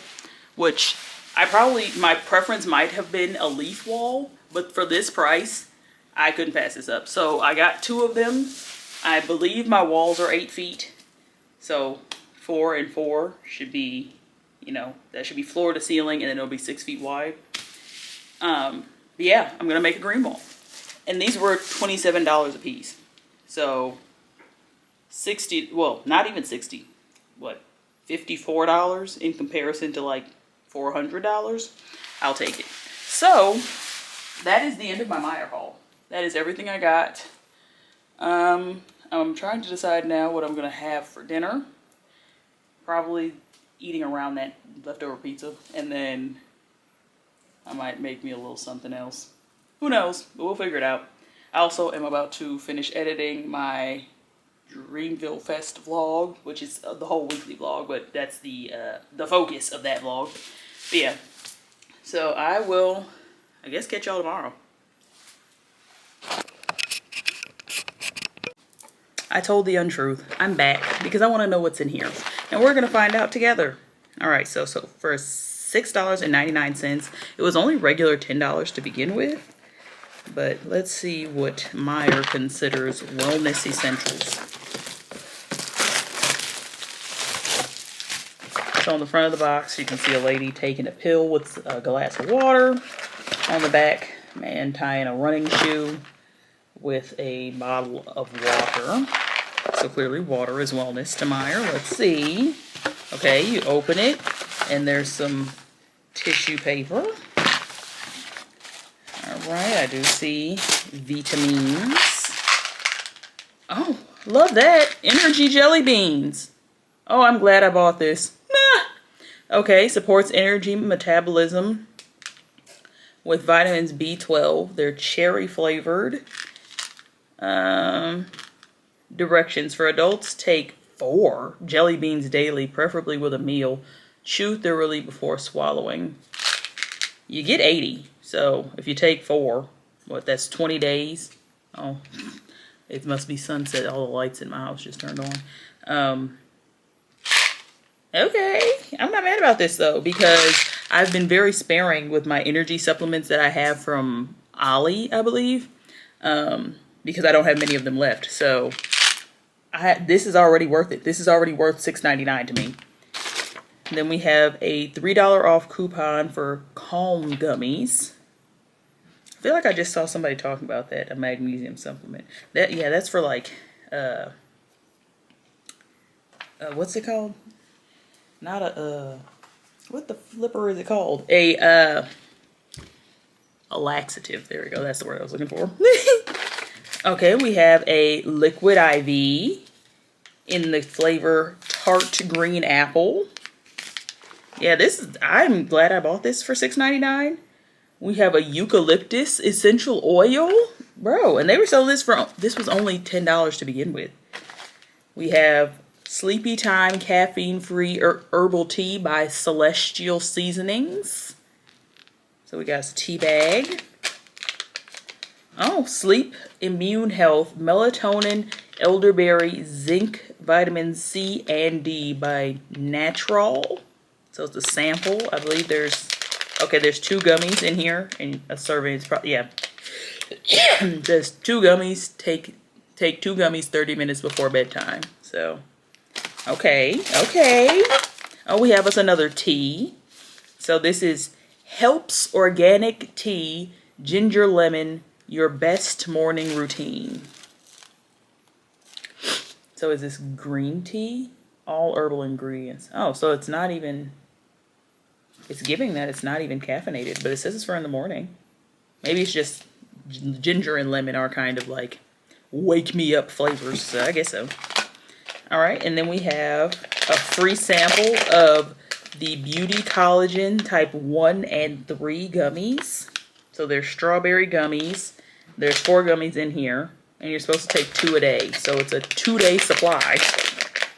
which my preference might have been a leaf wall, but for this price, I couldn't pass this up. So I got 2 of them. I believe my walls are 8 feet. So 4 and 4 should be, you know, that should be floor to ceiling, and then it'll be 6 feet wide. But yeah, I'm gonna make a green wall. And these were $27 a piece. So 60, well, not even 60, what, $54 in comparison to like $400. I'll take it. So that is the end of my Meijer haul. That is everything I got. I'm trying to decide now what I'm gonna have for dinner. Probably eating around that leftover pizza, and then I might make me a little something else. Who knows? But we'll figure it out. I also am about to finish editing my Dreamville Fest vlog, which is the whole weekly vlog, but that's the focus of that vlog. But yeah, so I will, I guess, catch y'all tomorrow. I told the untruth. I'm back because I want to know what's in here, and we're gonna find out together. All right, so for $6.99, it was only regular $10 to begin with, but let's see what Meijer considers wellness essentials. So on the front of the box, you can see a lady taking a pill with a glass of water. On the back, man tying a running shoe with a bottle of water. So clearly water is wellness to Meijer. Let's see. Okay, you open it, and there's some tissue paper. Alright, I do see vitamins. Oh, love that. Energy jelly beans. Oh, I'm glad I bought this. Okay, supports energy metabolism with vitamins B12. They're cherry flavored. Directions for adults: take 4 jelly beans daily, preferably with a meal. Chew thoroughly before swallowing. You get 80, so if you take 4, what, that's 20 days. Oh, it must be sunset. All the lights in my house just turned on. Okay, I'm not mad about this though, because I've been very sparing with my energy supplements that I have from Ollie, I believe, because I don't have many of them left. So this is already worth it. This is already worth $6.99 to me. Then we have a $3 off coupon for Calm gummies. I feel like I just saw somebody talking about that, a magnesium supplement. Yeah, that's for like, what's it called? Not a, what the flipper is it called? A laxative. There we go. That's the word I was looking for. Okay, we have a liquid IV in the flavor tart green apple. Yeah, I'm glad I bought this for $6.99. We have a eucalyptus essential oil. Bro, and they were selling this was only $10 to begin with. We have Sleepy Time caffeine-free herbal tea by Celestial Seasonings. So we got a tea bag. Oh, Sleep Immune Health Melatonin Elderberry Zinc Vitamin C and D by Natural. So it's a sample. I believe there's 2 gummies in here, and a serving is probably, yeah. There's 2 gummies. Take 2 gummies 30 minutes before bedtime. So, okay. Oh, we have us another tea. So this is Helps Organic Tea, Ginger Lemon, Your Best Morning Routine. So is this green tea? All herbal ingredients. Oh, so it's not even, it's giving that it's not even caffeinated, but it says it's for in the morning. Maybe it's just ginger and lemon are kind of like wake me up flavors, so I guess so. All right, and then we have a free sample of the Beauty Collagen Type 1 and 3 gummies. So there's strawberry gummies. There's 4 gummies in here, and you're supposed to take 2 a day. So it's a 2-day supply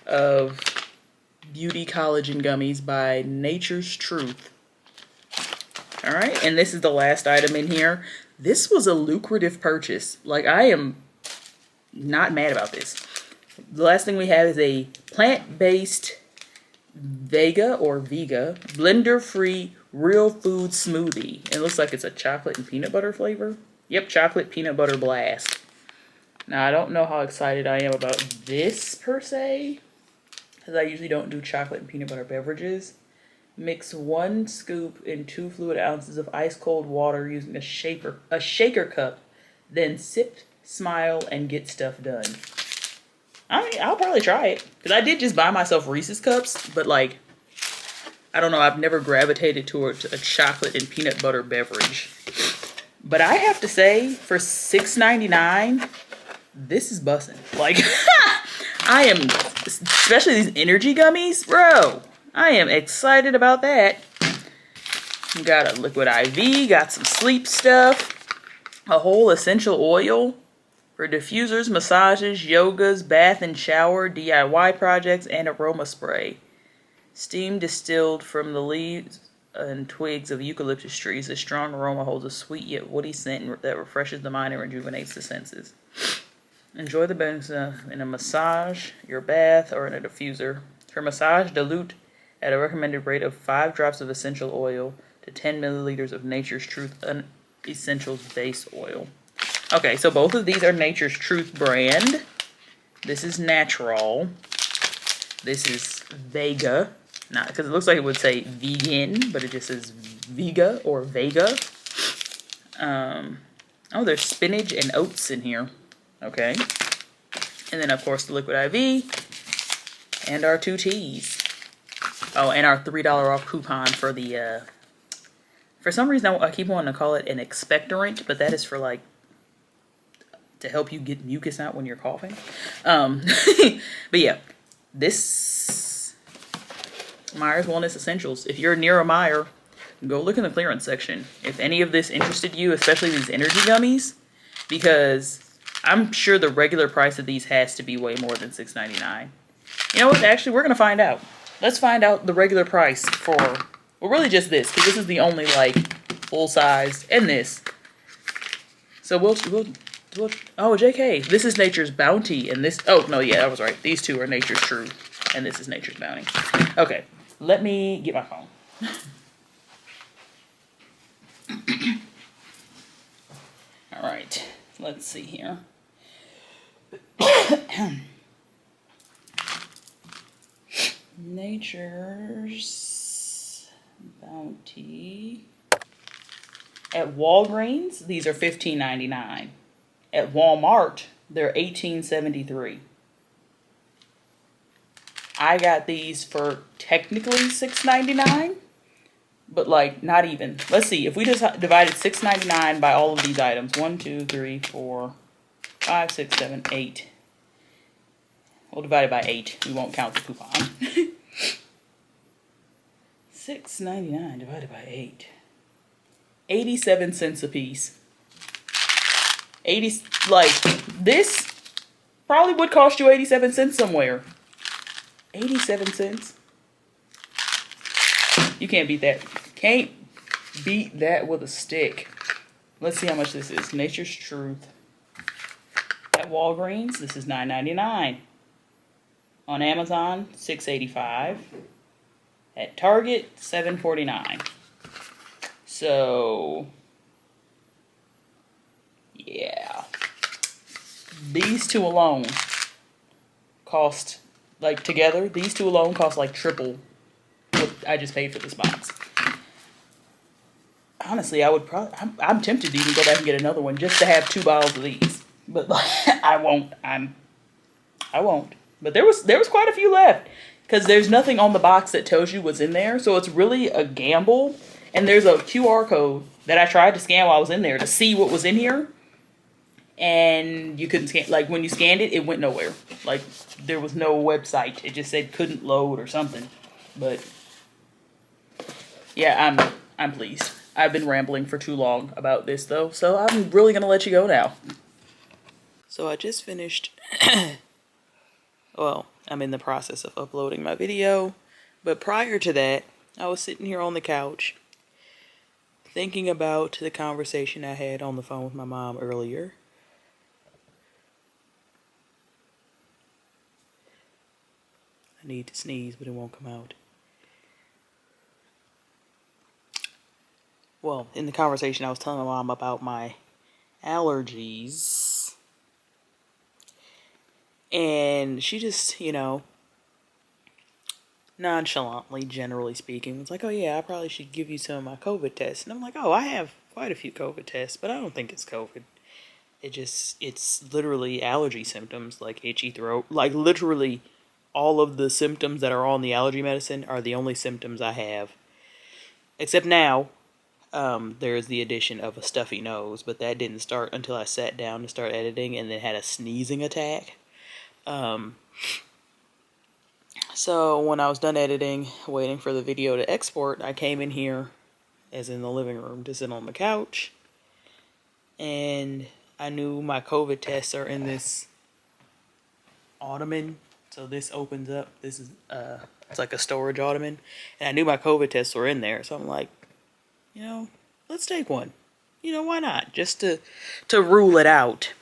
of Beauty Collagen gummies by Nature's Truth. All right, and this is the last item in here. This was a lucrative purchase. Like, I am not mad about this. The last thing we have is a plant-based Vega blender-free real food smoothie. It looks like it's a chocolate and peanut butter flavor. Yep, chocolate peanut butter blast. Now, I don't know how excited I am about this per se, because I usually don't do chocolate and peanut butter beverages. Mix 1 scoop in 2 fluid ounces of ice cold water using a shaker cup. Then sip, smile, and get stuff done. I mean, I'll probably try it. Because I did just buy myself Reese's cups, but like, I don't know, I've never gravitated towards a chocolate and peanut butter beverage. But I have to say, for $6.99, this is bussin'. Like, I am, especially these energy gummies, bro. I am excited about that. Got a liquid IV, got some sleep stuff, a whole essential oil for diffusers, massages, yogas, bath and shower, DIY projects, and aroma spray. Steam distilled from the leaves and twigs of eucalyptus trees. A strong aroma holds a sweet yet woody scent that refreshes the mind and rejuvenates the senses. Enjoy the benefits in a massage, your bath, or in a diffuser. For massage, dilute at a recommended rate of 5 drops of essential oil to 10 milliliters of Nature's Truth Essentials Base Oil. Okay, so both of these are Nature's Truth brand. This is natural. This is Vega. Not because it looks like it would say vegan, but it just says Vega or Vega. Oh, there's spinach and oats in here. Okay. And then, of course, the liquid IV. And our 2 teas. Oh, and our $3 off coupon for the, for some reason, I keep wanting to call it an expectorant, but that is for, like, to help you get mucus out when you're coughing. But yeah, this Meijer's Wellness Essentials. If you're near a Meijer, go look in the clearance section. If any of this interested you, especially these energy gummies, because I'm sure the regular price of these has to be way more than $6.99. You know what? Actually, we're going to find out. Let's find out the regular price for, well, really just this, because this is the only, like, full size, and this. So we'll oh, JK, this is Nature's Bounty, and this, oh, no, yeah, I was right. These two are Nature's True, and this is Nature's Bounty. Okay, let me get my phone. All right, let's see here. Nature's Bounty. At Walgreens, these are $15.99. At Walmart, they're $18.73. I got these for technically $6.99, but like not even. Let's see, if we just divided $6.99 by all of these items, 1, 2, 3, 4, 5, 6, 7, 8. We'll divide it by 8. We won't count the coupon. $6.99 divided by 8. 87 cents a piece. 80, like, this probably would cost you 87 cents somewhere. 87 cents. You can't beat that. Can't beat that with a stick. Let's see how much this is. Nature's Truth. At Walgreens, this is $9.99. On Amazon, $6.85. At Target, $7.49. So, yeah. These two alone cost, like together, these two alone cost like triple what I just paid for this box. Honestly, I would probably, I'm tempted to even go back and get another one just to have 2 bottles of these. But I won't. I won't. But there was quite a few left. Because there's nothing on the box that tells you what's in there. So it's really a gamble. And there's a QR code that I tried to scan while I was in there to see what was in here. And you couldn't scan. Like, when you scanned it, it went nowhere. Like, there was no website. It just said couldn't load or something. But, yeah, I'm pleased. I've been rambling for too long about this, though. So I'm really going to let you go now. So I just finished... Well, I'm in the process of uploading my video. But prior to that, I was sitting here on the couch thinking about the conversation I had on the phone with my mom earlier. I need to sneeze, but it won't come out. Well, in the conversation, I was telling my mom about my allergies. And she just, nonchalantly, generally speaking, was like, oh yeah, I probably should give you some of my COVID tests. And I'm like, oh, I have quite a few COVID tests, but I don't think it's COVID. It's literally allergy symptoms, like itchy throat. Like, literally, all of the symptoms that are on the allergy medicine are the only symptoms I have. Except now, there's the addition of a stuffy nose, but that didn't start until I sat down to start editing and then had a sneezing attack. So when I was done editing, waiting for the video to export, I came in here, as in the living room, to sit on the couch. And I knew my COVID tests are in this ottoman. So this opens up. This is, it's like a storage ottoman. And I knew my COVID tests were in there. So I'm like, let's take one. Why not? Just to rule it out.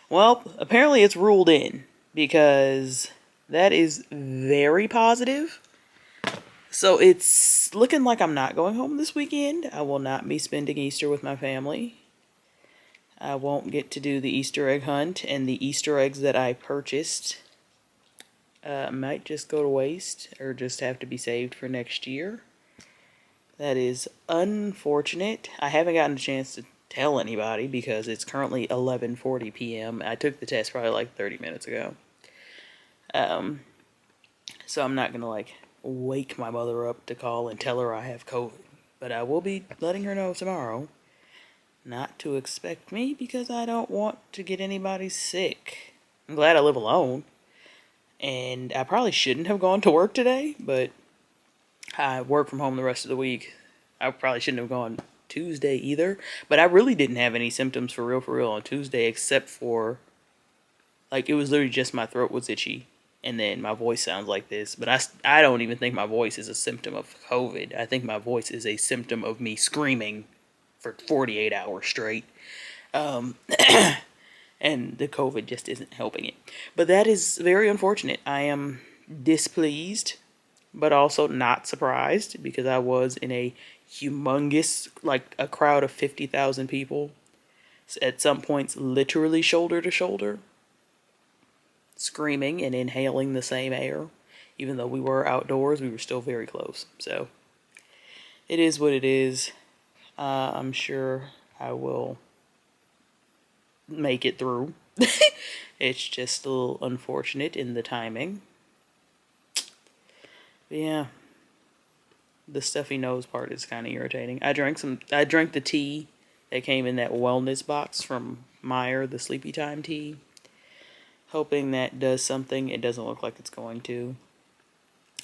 Well, apparently it's ruled in, because that is very positive. So it's looking like I'm not going home this weekend. I will not be spending Easter with my family. I won't get to do the Easter egg hunt, and the Easter eggs that I purchased might just go to waste or just have to be saved for next year. That is unfortunate. I haven't gotten a chance to tell anybody because it's currently 11:40 p.m. I took the test probably like 30 minutes ago. So I'm not going to wake my mother up to call and tell her I have COVID. But I will be letting her know tomorrow not to expect me because I don't want to get anybody sick. I'm glad I live alone. And I probably shouldn't have gone to work today, but I work from home the rest of the week. I probably shouldn't have gone Tuesday either. But I really didn't have any symptoms for real on Tuesday, except for, it was literally just my throat was itchy. And then my voice sounds like this. But I don't even think my voice is a symptom of COVID. I think my voice is a symptom of me screaming for 48 hours straight. And the COVID just isn't helping it. But that is very unfortunate. I am displeased, but also not surprised, because I was in a humongous, a crowd of 50,000 people. At some points, literally shoulder to shoulder, screaming and inhaling the same air. Even though we were outdoors, we were still very close. So, it is what it is. I'm sure I will make it through. It's just a little unfortunate in the timing. But yeah. The stuffy nose part is kind of irritating. I drank the tea that came in that wellness box from Meijer, the sleepy time tea. Hoping that does something. It doesn't look like it's going to.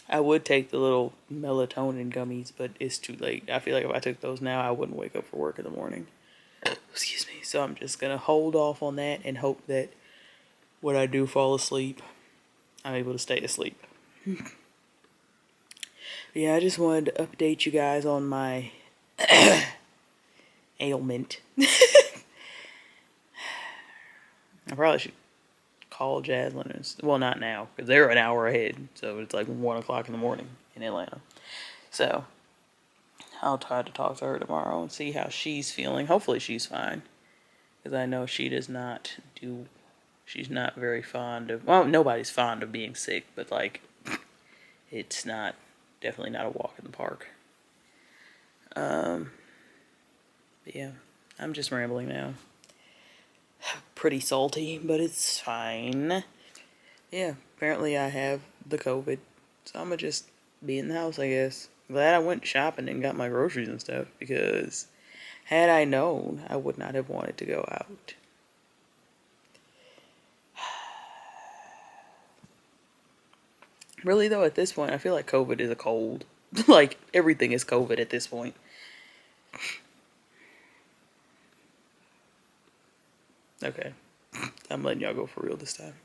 I would take the little melatonin gummies, but it's too late. I feel like if I took those now, I wouldn't wake up for work in the morning. Excuse me. So I'm just going to hold off on that and hope that when I do fall asleep, I'm able to stay asleep. Yeah, I just wanted to update you guys on my ailment. I probably should call Jaslyn. Well, not now, because they're an hour ahead. So it's 1 o'clock in the morning in Atlanta. So I'll try to talk to her tomorrow and see how she's feeling. Hopefully she's fine. Because I know she does not do... She's not very fond of... Well, nobody's fond of being sick, but it's not... Definitely not a walk in the park. But yeah, I'm just rambling now. Pretty salty, but it's fine. Yeah, apparently I have the COVID, so I'm gonna just be in the house, I guess. Glad I went shopping and got my groceries and stuff, because had I known, I would not have wanted to go out. Really, though, at this point, I feel like COVID is a cold. Everything is COVID at this point. Okay. I'm letting y'all go for real this time.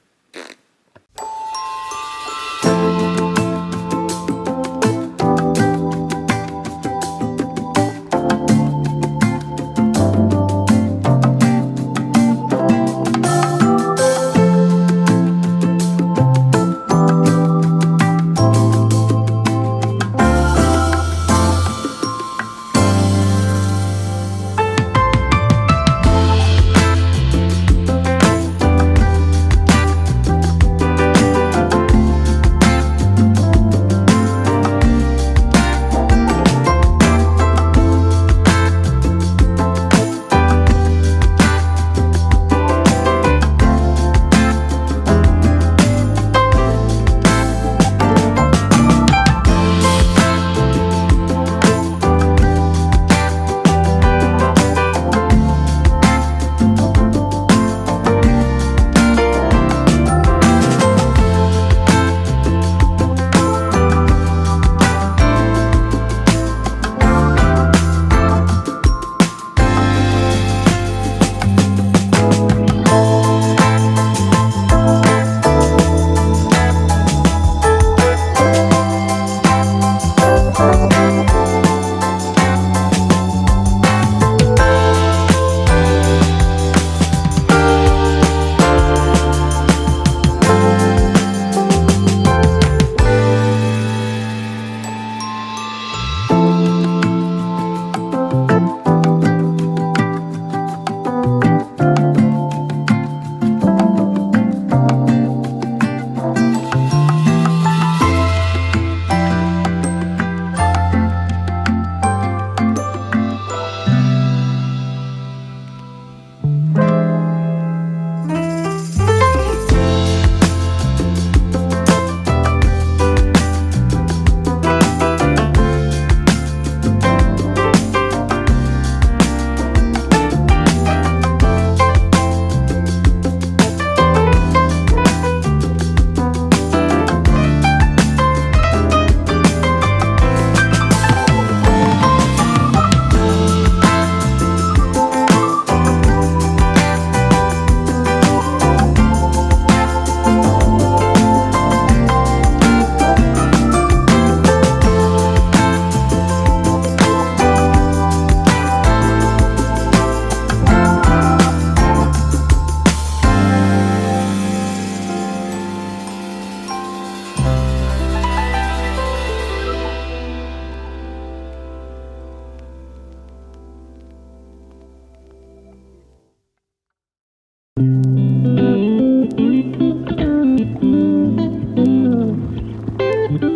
So,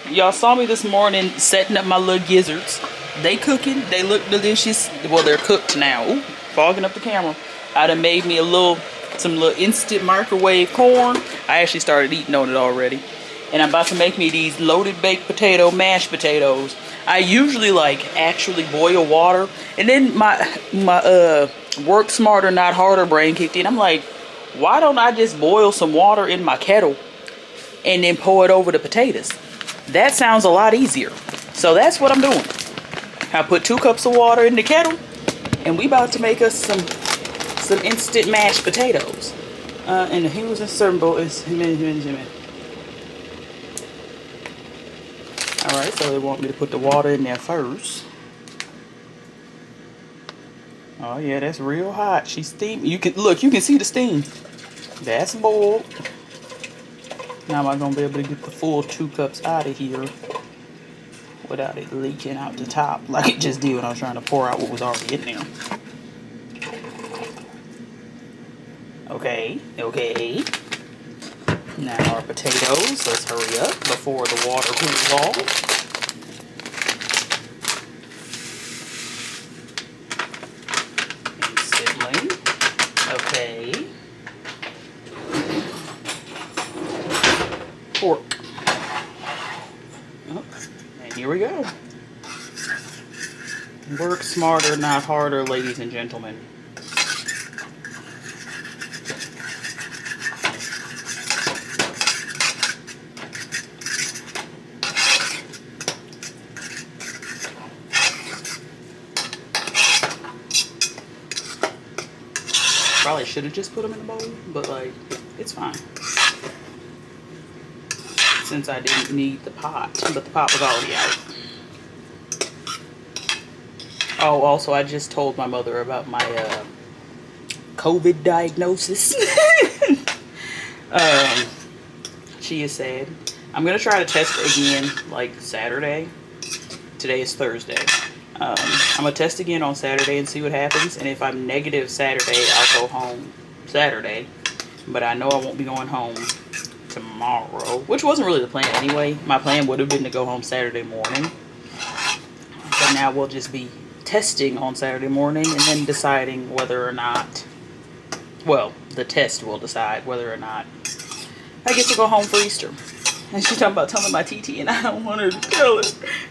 y'all saw me this morning setting up my little gizzards. They cooking. They look delicious. Well, they're cooked now. Ooh, fogging up the camera. I done made me some little instant microwave corn. I actually started eating on it already. And I'm about to make me these loaded baked potato mashed potatoes. I usually like actually boil water. And then my work smarter, not harder brain kicked in. I'm like, why don't I just boil some water in my kettle and then pour it over the potatoes? That sounds a lot easier. So that's what I'm doing. I put 2 cups of water in the kettle, and we about to make us some instant mashed potatoes. And here was a certain bowl. Alright, so they want me to put the water in there first. Oh yeah, that's real hot. She's steaming. You can see the steam. That's boiled. Now am I going to be able to get the full 2 cups out of here without it leaking out the top like it just did when I was trying to pour out what was already in there. Okay. Now our potatoes, let's hurry up before the water cools off. And sizzling. Okay. Pork. Oh, and here we go. Work smarter, not harder, ladies and gentlemen. Probably should have just put them in a bowl, but like, it's fine. Since I didn't need the pot, but the pot was already out. Oh, also, I just told my mother about my COVID diagnosis. She is sad. I'm gonna try to test again like Saturday. Today is Thursday. I'm gonna test again on Saturday and see what happens. And if I'm negative Saturday, I'll go home Saturday. But I know I won't be going home tomorrow, which wasn't really the plan anyway. My plan would have been to go home Saturday morning. But now we'll just be testing on Saturday morning and then deciding whether or not, well, the test will decide whether or not I get to go home for Easter. And she's talking about telling my TT, and I don't want her to tell her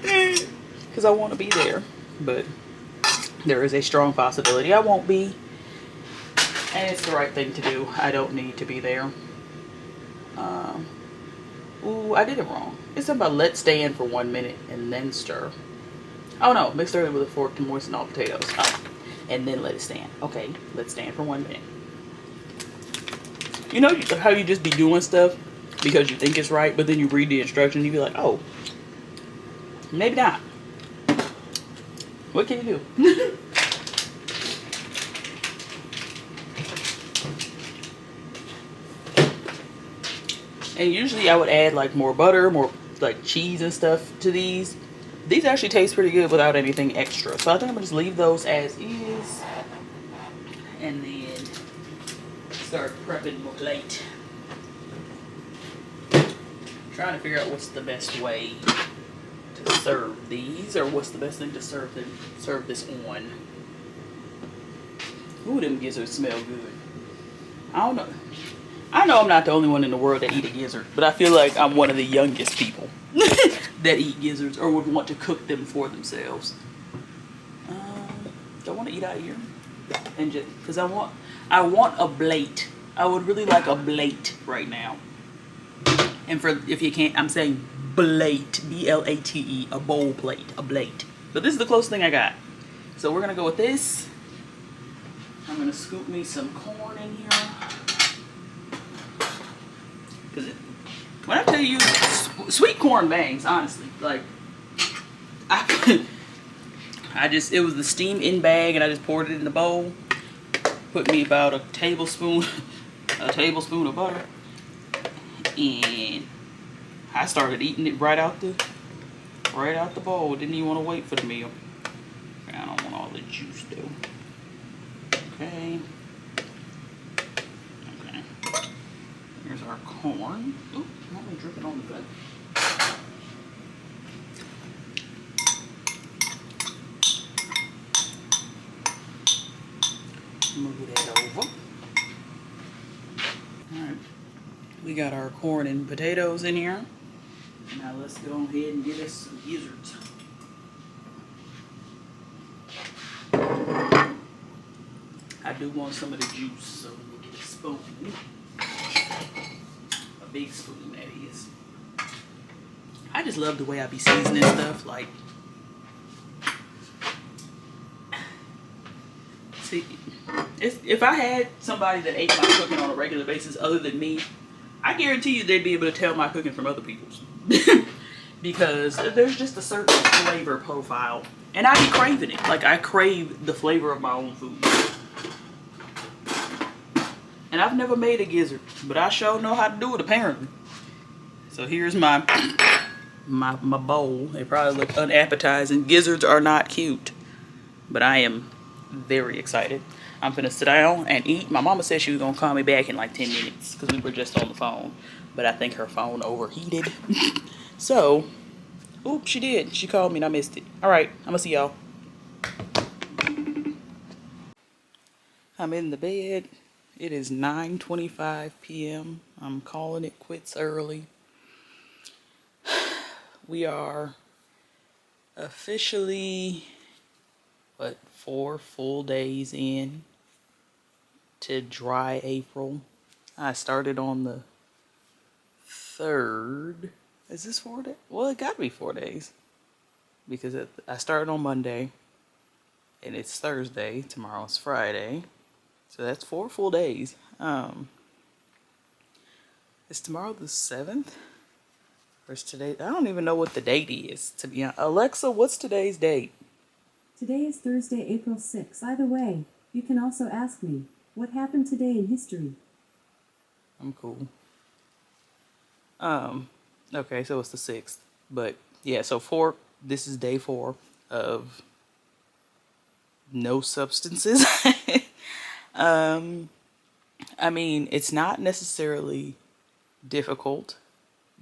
because I want to be there. But there is a strong possibility I won't be, and it's the right thing to do. I don't need to be there. Ooh, I did it wrong. It's about let stand for 1 minute and then stir. Oh no, mix thoroughly with a fork to moisten all potatoes. Oh, and then let it stand. Okay, let stand for 1 minute. You know how you just be doing stuff because you think it's right, but then you read the instructions and you be like, oh, maybe not. What can you do? And usually I would add like more butter, more like cheese and stuff to these. These actually taste pretty good without anything extra. So I think I'm gonna just leave those as is. And then start prepping my plate. Trying to figure out what's the best way to serve these, or what's the best thing to serve this on. Ooh, them gizzards smell good. I don't know. I know I'm not the only one in the world that eat a gizzard, but I feel like I'm one of the youngest people that eat gizzards or would want to cook them for themselves. Do I want to eat out here? And just because I want a plate. I would really like a plate right now. And for if you can't, I'm saying plate, B-L-A-T-E, a bowl plate, a plate. But this is the closest thing I got. So we're gonna go with this. I'm gonna scoop me some corn in here. Cause when I tell you, sweet corn bangs, honestly, like I it was the steam in bag, and I just poured it in the bowl. Put me about a tablespoon of butter, and I started eating it right out the bowl. Didn't even want to wait for the meal. I don't want all the juice though. Okay. Okay. Here's our corn. Oop, not me dripping on the bed. Move that over. Alright. We got our corn and potatoes in here. Now let's go ahead and get us some gizzards. I do want some of the juice, so we'll get a spoon. A big spoon, that is. I just love the way I be seasoning stuff. Like, see, if I had somebody that ate my cooking on a regular basis other than me, I guarantee you they'd be able to tell my cooking from other people's. Because there's just a certain flavor profile. And I be craving it. Like, I crave the flavor of my own food. And I've never made a gizzard, but I sure know how to do it apparently. So here's my bowl. They probably look unappetizing. Gizzards are not cute, but I am very excited. I'm finna sit down and eat. My mama said she was gonna call me back in like 10 minutes because we were just on the phone, but I think her phone overheated. So, oops, she did. She called me and I missed it. All right, I'm gonna see y'all. I'm in the bed. It is 9:25 p.m. I'm calling it quits early. We are officially, 4 full days in to dry April. I started on the 3rd. Is this 4 days? Well, it gotta be 4 days. Because I started on Monday. And it's Thursday. Tomorrow's Friday. So that's 4 full days. Is tomorrow the 7th? Or is today? I don't even know what the date is, to be honest. Alexa, what's today's date? Today is Thursday, April 6th. Either way, you can also ask me, what happened today in history? I'm cool. Okay, so it's the 6th. But yeah, so this is day 4 of no substances. I mean, it's not necessarily difficult,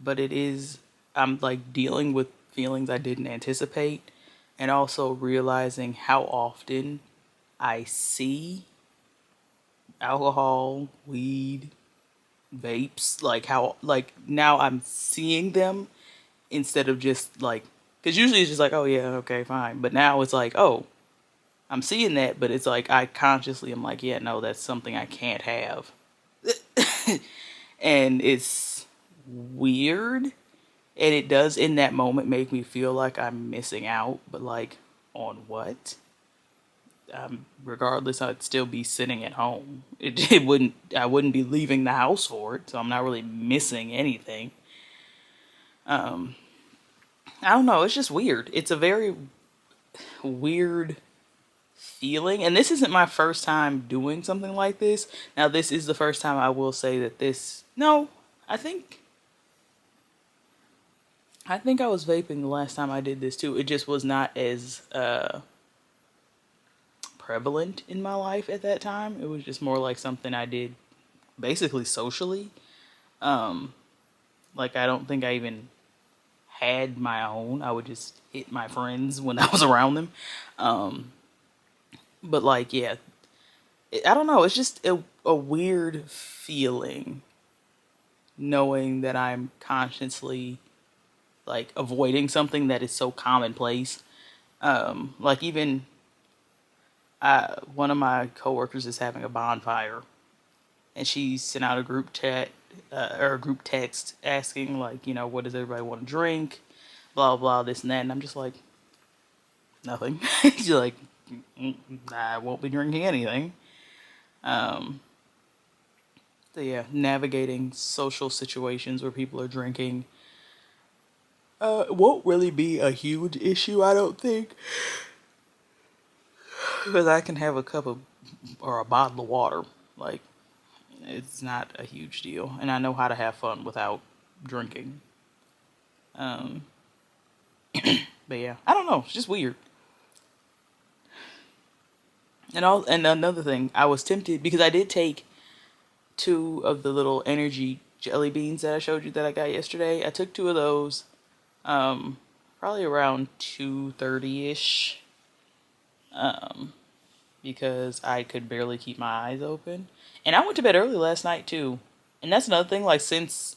but it is, I'm like dealing with feelings I didn't anticipate, and also realizing how often I see alcohol, weed, vapes, like how, like now I'm seeing them instead of just like, because usually it's just like, oh yeah, okay, fine. But now it's like, oh, I'm seeing that, but it's like I consciously am like, yeah, no, that's something I can't have. And it's weird. And it does in that moment make me feel like I'm missing out, but like on what? Regardless, I'd still be sitting at home. I wouldn't be leaving the house for it, so I'm not really missing anything. I don't know, it's just weird. It's a very weird feeling, and this isn't my first time doing something like this. Now, this is the first time I will say that no, I think I was vaping the last time I did this too. It just was not as prevalent in my life at that time. It was just more like something I did basically socially. Like, I don't think I even had my own. I would just hit my friends when I was around them. But like, yeah, I don't know. It's just a weird feeling knowing that I'm consciously like avoiding something that is so commonplace. Like even one of my coworkers is having a bonfire, and she sent out a group chat or a group text asking like, you know, what does everybody want to drink, blah blah, this and that, and I'm just like, nothing. She's like, I won't be drinking anything. So yeah, navigating social situations where people are drinking won't really be a huge issue, I don't think. because I can have a cup of or a bottle of water. Like, it's not a huge deal, and I know how to have fun without drinking. Um, but yeah, I don't know. It's just weird. And another thing, I was tempted because I did take 2 of the little energy jelly beans that I showed you that I got yesterday. I took 2 of those, probably around 2:30 ish, because I could barely keep my eyes open. And I went to bed early last night too. And that's another thing. Like, since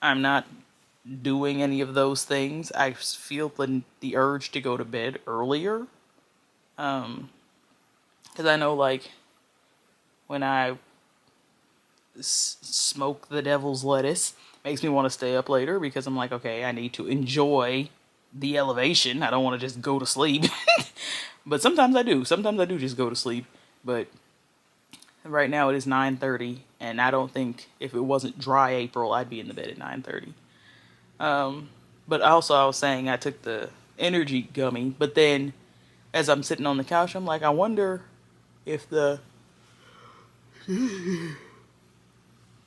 I'm not doing any of those things, I feel the urge to go to bed earlier. Because I know, like, when I smoke the devil's lettuce, makes me want to stay up later because I'm like, okay, I need to enjoy the elevation. I don't want to just go to sleep. But sometimes I do. Sometimes I do just go to sleep. But right now it is 9:30, and I don't think if it wasn't dry April, I'd be in the bed at 9:30. But also, I was saying I took the energy gummy, but then as I'm sitting on the couch, I'm like, I wonder if the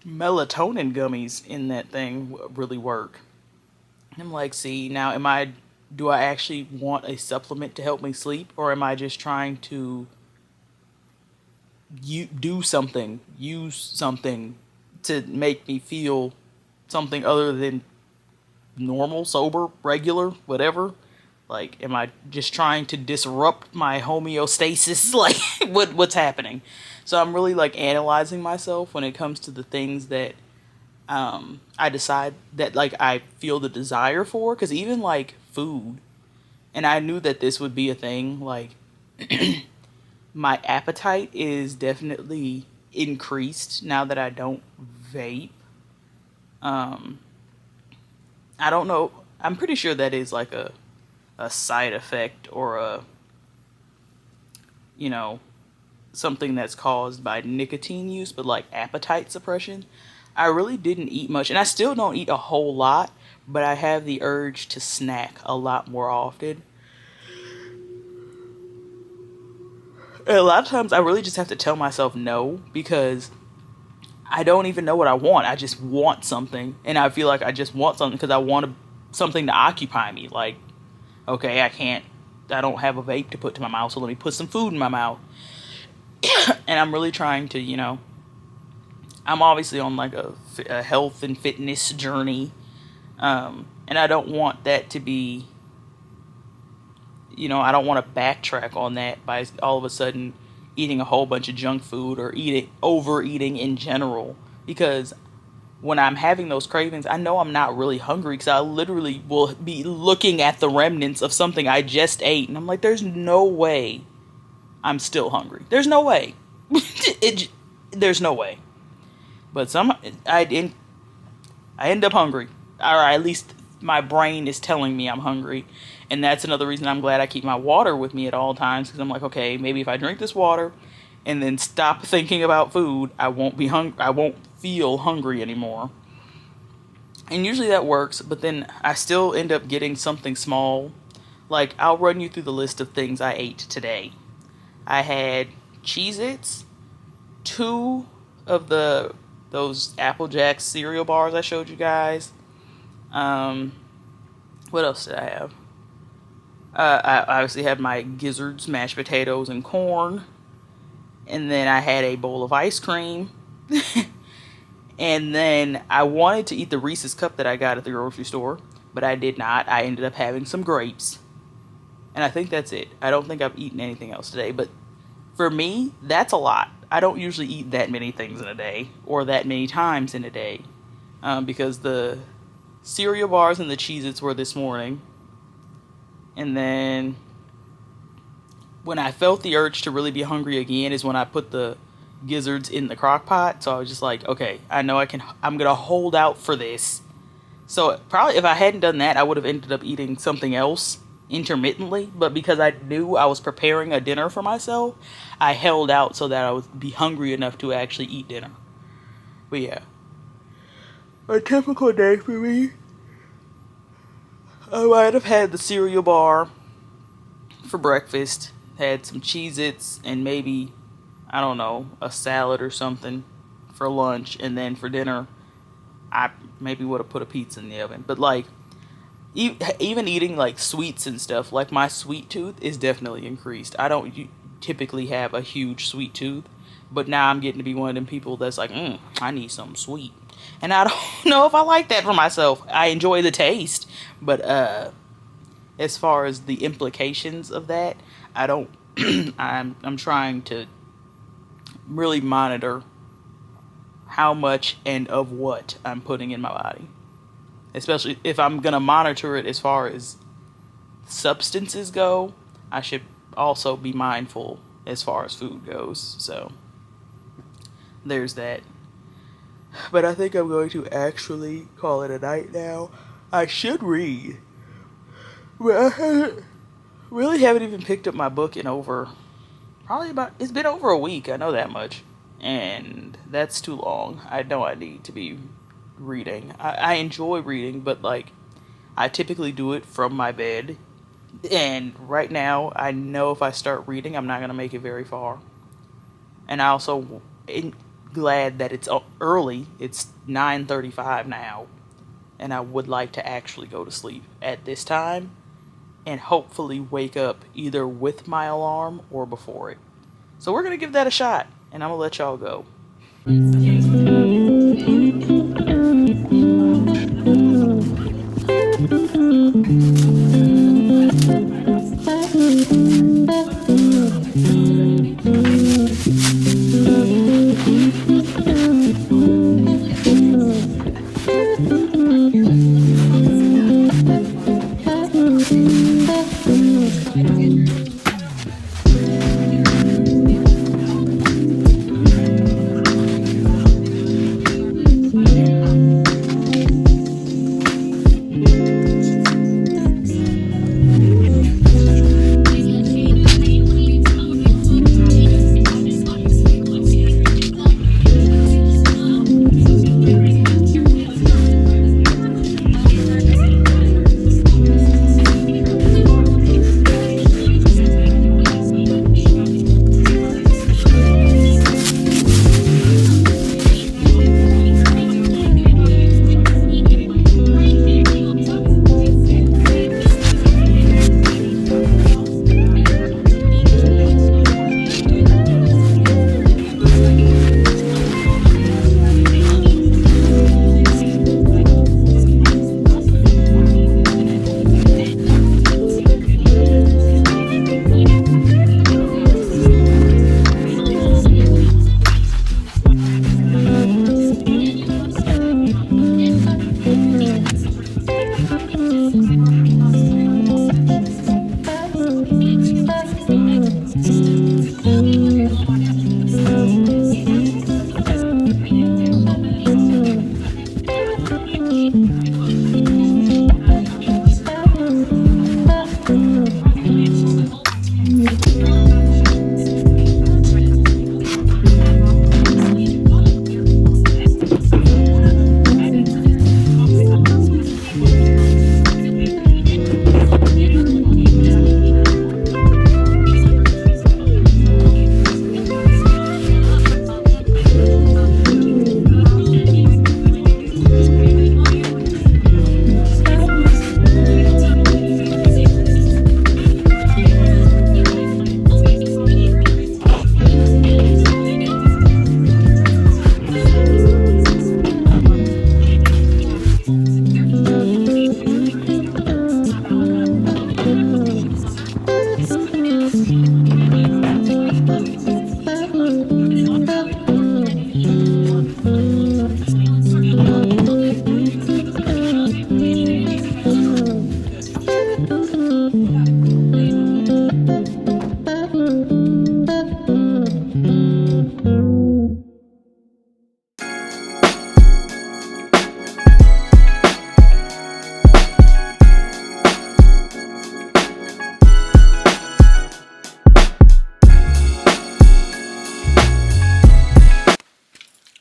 melatonin gummies in that thing really work. I'm like, see, now do I actually want a supplement to help me sleep, or am I just trying to use something to make me feel something other than normal, sober, regular, whatever? Like, am I just trying to disrupt my homeostasis? Like, what's happening? So I'm really, like, analyzing myself when it comes to the things that I decide that, like, I feel the desire for. Because even, like, food, and I knew that this would be a thing, like, my appetite is definitely increased now that I don't vape. I don't know. I'm pretty sure that is like a side effect, or you know, something that's caused by nicotine use, but like appetite suppression. I really didn't eat much, and I still don't eat a whole lot, but I have the urge to snack a lot more often. And a lot of times I really just have to tell myself no, because I don't even know what I want. I just want something, and I feel like I just want something because I want something to occupy me. Like, okay, I don't have a vape to put to my mouth, so let me put some food in my mouth. And I'm really trying to, I'm obviously on like a health and fitness journey, and I don't want that to be, I don't want to backtrack on that by all of a sudden eating a whole bunch of junk food or overeating in general, because when I'm having those cravings, I know I'm not really hungry because I literally will be looking at the remnants of something I just ate, and I'm like, there's no way I'm still hungry. There's no way. There's no way. But I end up hungry, or at least my brain is telling me I'm hungry, and that's another reason I'm glad I keep my water with me at all times, because I'm like, okay, maybe if I drink this water and then stop thinking about food, I won't be I won't feel hungry anymore. And usually that works, but then I still end up getting something small. Like, I'll run you through the list of things I ate today. I had Cheez-Its, 2 of those Apple Jacks cereal bars I showed you guys. What else did I have? I obviously had my gizzards, mashed potatoes, and corn. And then I had a bowl of ice cream. And then I wanted to eat the Reese's cup that I got at the grocery store, but I did not. I ended up having some grapes. And I think that's it. I don't think I've eaten anything else today, but for me, that's a lot. I don't usually eat that many things in a day, or that many times in a day, because the cereal bars and the Cheez-Its were this morning. And then when I felt the urge to really be hungry again is when I put the gizzards in the crock pot. So I was just like, okay, I know I'm going to hold out for this. So probably if I hadn't done that, I would have ended up eating something else intermittently. But because I knew I was preparing a dinner for myself, I held out so that I would be hungry enough to actually eat dinner. But yeah, a typical day for me. I might have had the cereal bar for breakfast, had some Cheez-Its and maybe, I don't know, a salad or something for lunch, and then for dinner I maybe would have put a pizza in the oven. But like, even eating like sweets and stuff, like my sweet tooth is definitely increased. I don't typically have a huge sweet tooth, but now I'm getting to be one of them people that's like, I need something sweet. And I don't know if I like that for myself. I enjoy the taste, but as far as the implications of that, I don't. I'm trying to really monitor how much and of what I'm putting in my body. Especially if I'm going to monitor it as far as substances go, I should also be mindful as far as food goes. So, there's that. But I think I'm going to actually call it a night now. I should read. But I really haven't even picked up my book in over, it's been over a week, I know that much. And that's too long. I know I need to be reading. I enjoy reading, but like, I typically do it from my bed. And right now, I know if I start reading, I'm not going to make it very far. And I also am glad that it's early. It's 9:35 now. And I would like to actually go to sleep at this time. And hopefully wake up either with my alarm or before it. So we're going to give that a shot. And I'm going to let y'all go.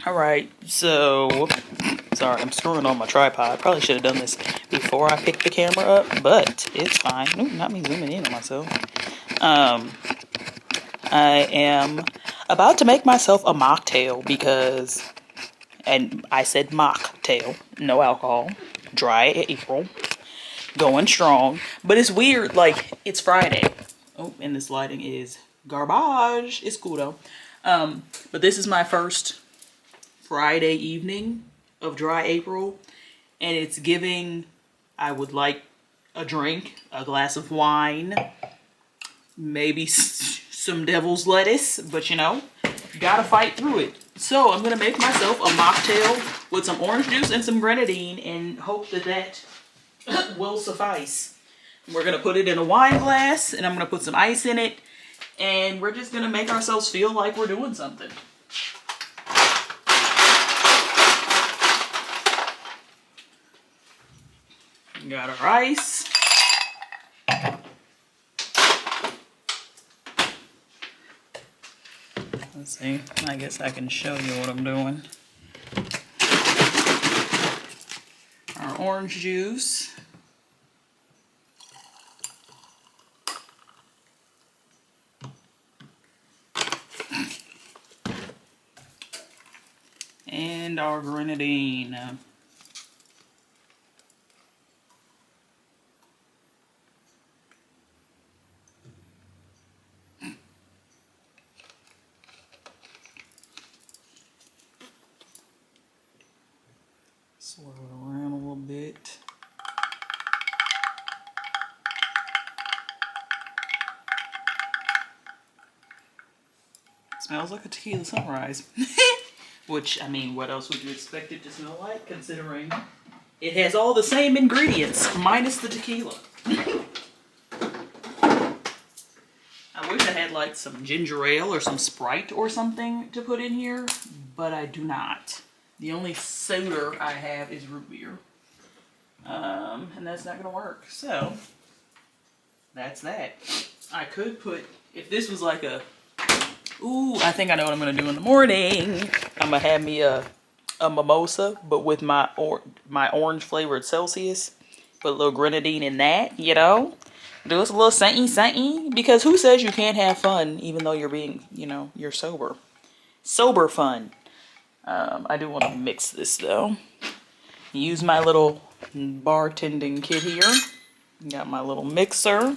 Alright, so, sorry, I'm screwing on my tripod. Probably should have done this before I picked the camera up, but it's fine. Ooh, not me zooming in on myself. I am about to make myself a mocktail because, and I said mocktail, no alcohol, dry April, going strong. But it's weird, like, it's Friday. Oh, and this lighting is garbage. It's cool though. But this is my first Friday evening of dry April, and it's giving, I would like a drink, a glass of wine, maybe some devil's lettuce, but you know, gotta fight through it. So I'm gonna make myself a mocktail with some orange juice and some grenadine and hope that that will suffice. We're gonna put it in a wine glass and I'm gonna put some ice in it, and we're just gonna make ourselves feel like we're doing something. Got our ice. Let's see, I guess I can show you what I'm doing. Our orange juice. And our grenadine. Swirl it around a little bit. Smells like a tequila sunrise. Which, I mean, what else would you expect it to smell like, considering it has all the same ingredients, minus the tequila. I wish I had like some ginger ale or some Sprite or something to put in here, but I do not. The only soda I have is root beer. And that's not gonna work. So, that's that. I could put, if this was like a, ooh, I think I know what I'm gonna do in the morning. I'm gonna have me a mimosa, but with my orange flavored Celsius. Put a little grenadine in that, you know? Do us a little something, because who says you can't have fun even though you're being, you know, you're sober. Sober fun. I do want to mix this though. Use my little bartending kit here. Got my little mixer.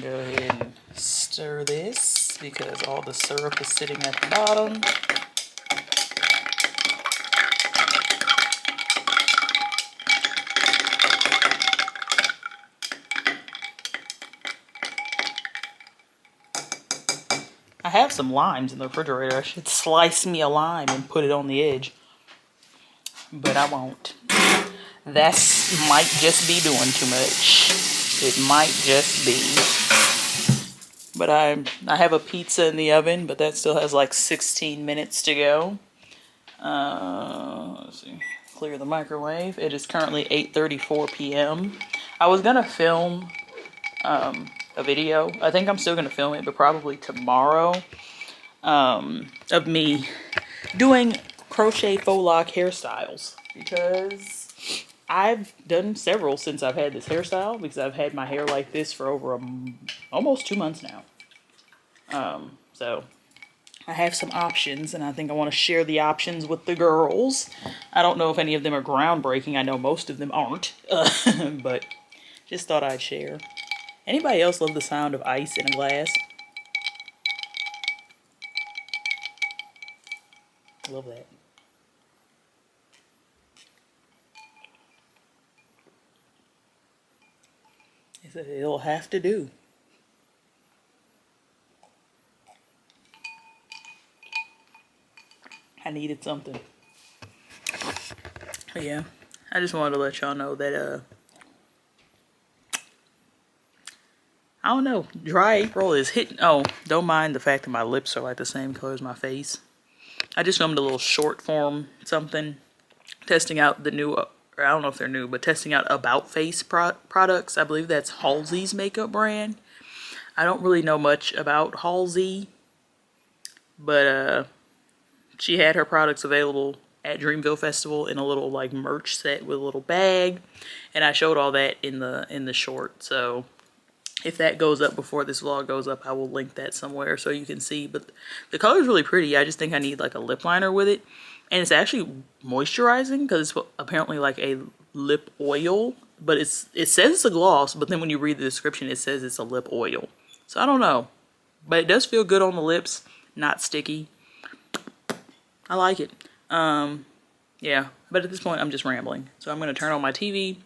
Go ahead and stir this because all the syrup is sitting at the bottom. I have some limes in the refrigerator. I should slice me a lime and put it on the edge. But I won't. That might just be doing too much. It might just be. But I have a pizza in the oven, but that still has like 16 minutes to go. Let's see. Clear the microwave. It is currently 8:34 p.m. I was gonna film a video. I think I'm still gonna film it, but probably tomorrow. Of me doing crochet faux lock hairstyles, because I've done several since I've had this hairstyle, because I've had my hair like this for over almost 2 months now. So I have some options, and I think I want to share the options with the girls. I don't know if any of them are groundbreaking. I know most of them aren't, but just thought I'd share. Anybody else love the sound of ice in a glass? Love that. It'll have to do. I needed something. But yeah, I just wanted to let y'all know that I don't know, dry April is hitting. Oh, don't mind the fact that my lips are like the same color as my face. I just filmed a little short form something, testing out the new, or I don't know if they're new, but testing out About Face products. I believe that's Halsey's makeup brand. I don't really know much about Halsey, but she had her products available at Dreamville Festival in a little like merch set with a little bag, and I showed all that in the short. So If that goes up before this vlog goes up, I will link that somewhere so you can see. But the color is really pretty. I just think I need like a lip liner with it. And it's actually moisturizing because it's apparently like a lip oil. But it says it's a gloss, but then when you read the description, it says it's a lip oil. So I don't know. But it does feel good on the lips. Not sticky. I like it. Yeah. But at this point, I'm just rambling. So I'm going to turn on my TV,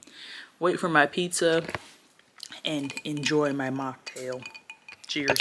wait for my pizza, and enjoy my mocktail. Cheers.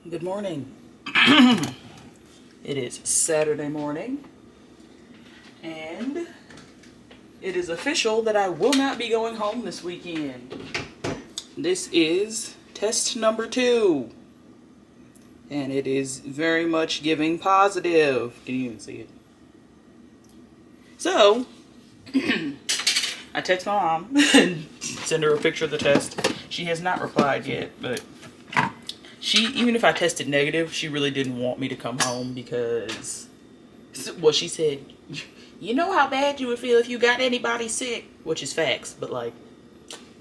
Good morning. It is Saturday morning, and it is official that I will not be going home this weekend. This is test number 2, and it is very much giving positive. Can you even see it? So, I text my mom and send her a picture of the test. She has not replied yet, but even if I tested negative, she really didn't want me to come home because, well, she said, you know how bad you would feel if you got anybody sick, which is facts, but like,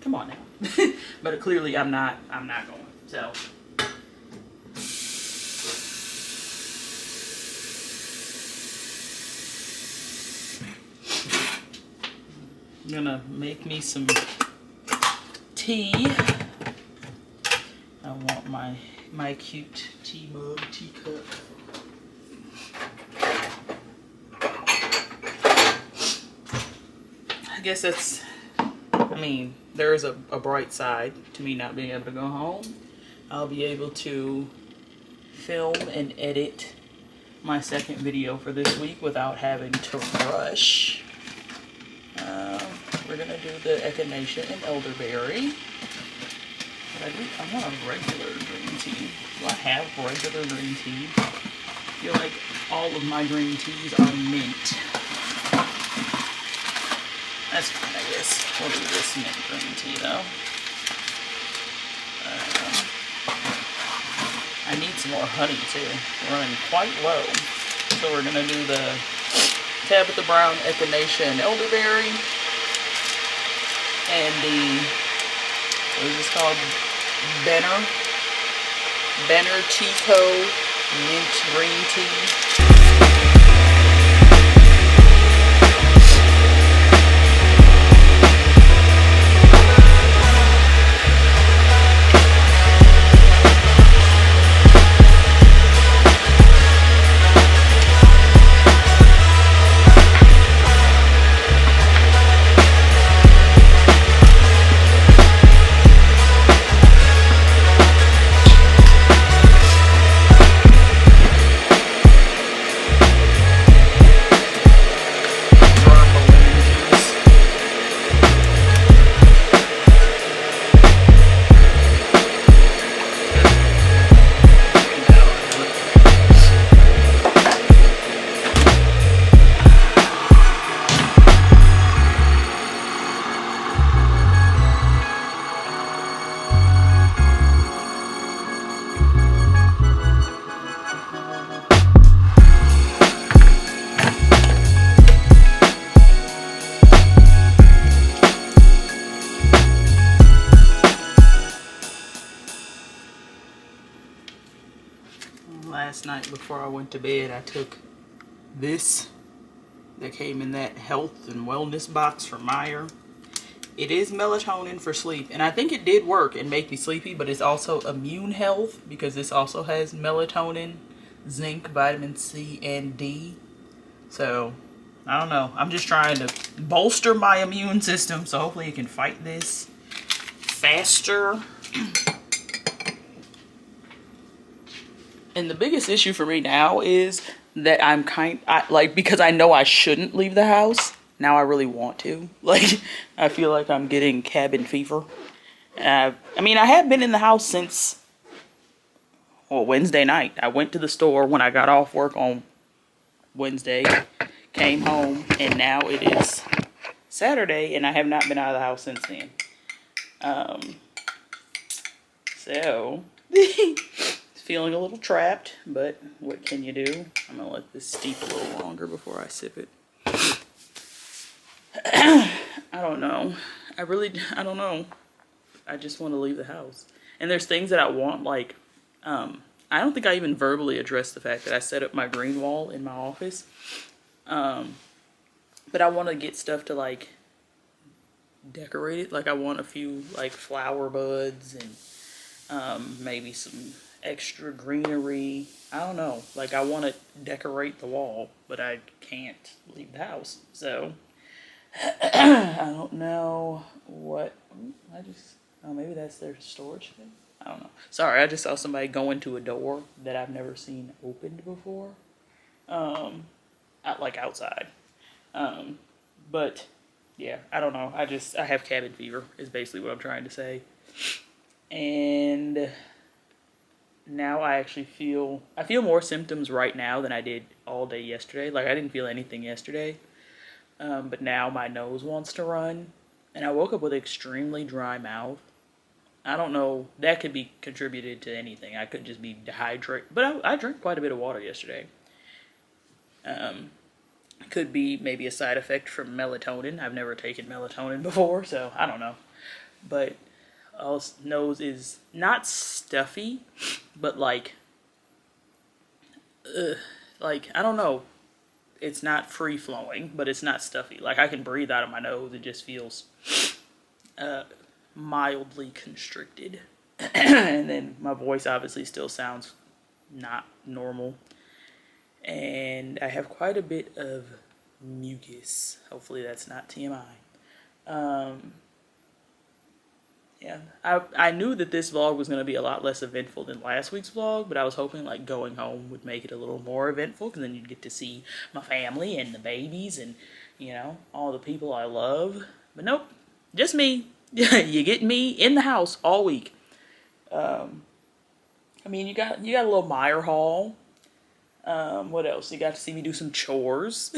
come on now. But clearly I'm not going, so. I'm gonna make me some tea. I want my cute tea mug, teacup. I guess that's, I mean, there is a bright side to me not being able to go home. I'll be able to film and edit my second video for this week without having to rush. We're gonna do the echinacea and elderberry. I want a regular green tea. Do I have regular green tea? I feel like all of my green teas are mint. That's fine, I guess. We'll do this mint green tea, though. I need some more honey, too. We're running quite low. So we're going to do the Tabitha Brown echinacea and elderberry. And the, what is this called? Benner Tico mint green tea. Last night before I went to bed, I took this that came in that health and wellness box from Meijer. It is melatonin for sleep, and I think it did work and make me sleepy, but it's also immune health because this also has melatonin, zinc, vitamin C, and D. So I don't know. I'm just trying to bolster my immune system, so hopefully it can fight this faster. And the biggest issue for me now is that because I know I shouldn't leave the house. Now I really want to. Like, I feel like I'm getting cabin fever. I mean, I have been in the house since, well, Wednesday night. I went to the store when I got off work on Wednesday, came home, and now it is Saturday, and I have not been out of the house since then. So, feeling a little trapped, but what can you do? I'm gonna let this steep a little longer before I sip it. I don't know. I don't know. I just want to leave the house. And there's things that I want, like, I don't think I even verbally addressed the fact that I set up my green wall in my office. But I want to get stuff to, like, decorate it. Like, I want a few, like, flower buds and maybe some extra greenery. I don't know. Like, I want to decorate the wall, but I can't leave the house. So, I don't know what. Oh, maybe that's their storage thing. I don't know. Sorry, I just saw somebody go into a door that I've never seen opened before. Like outside. But yeah, I don't know. I have cabin fever is basically what I'm trying to say. And now I feel more symptoms right now than I did all day yesterday. Like, I didn't feel anything yesterday. But now my nose wants to run. And I woke up with extremely dry mouth. I don't know. That could be contributed to anything. I could just be dehydrated. But I drank quite a bit of water yesterday. Could be maybe a side effect from melatonin. I've never taken melatonin before, so I don't know. But nose is not stuffy, but like I don't know. It's not free flowing, but it's not stuffy. Like, I can breathe out of my nose. It just feels mildly constricted. And then my voice obviously still sounds not normal. And I have quite a bit of mucus. Hopefully that's not TMI. Yeah, I knew that this vlog was going to be a lot less eventful than last week's vlog, but I was hoping, like, going home would make it a little more eventful, because then you'd get to see my family and the babies and, you know, all the people I love. But nope, just me. You get me in the house all week. I mean, you got a little Meijer Haul. What else? You got to see me do some chores.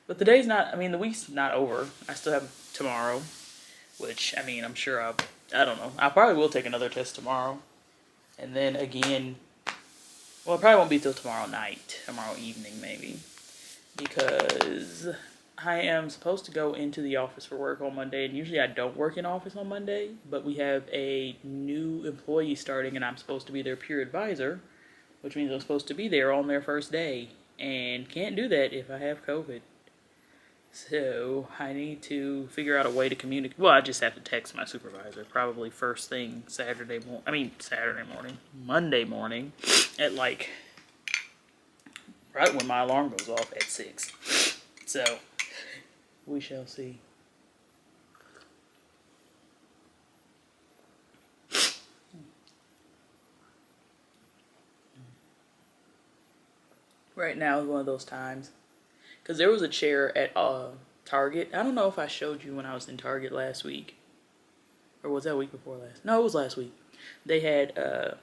But the week's not over. I still have tomorrow. Which, I mean, I'm sure I don't know. I probably will take another test tomorrow. And then again, well, it probably won't be till tomorrow evening maybe. Because I am supposed to go into the office for work on Monday. And usually I don't work in office on Monday. But we have a new employee starting and I'm supposed to be their peer advisor. Which means I'm supposed to be there on their first day. And can't do that if I have COVID. So, I need to figure out a way to communicate. Well, I just have to text my supervisor. Probably first thing Monday morning. At like, right when my alarm goes off at 6. So, we shall see. Right now is one of those times. Because there was a chair at Target. I don't know if I showed you when I was in Target last week. Or was that week before last? No, it was last week. They had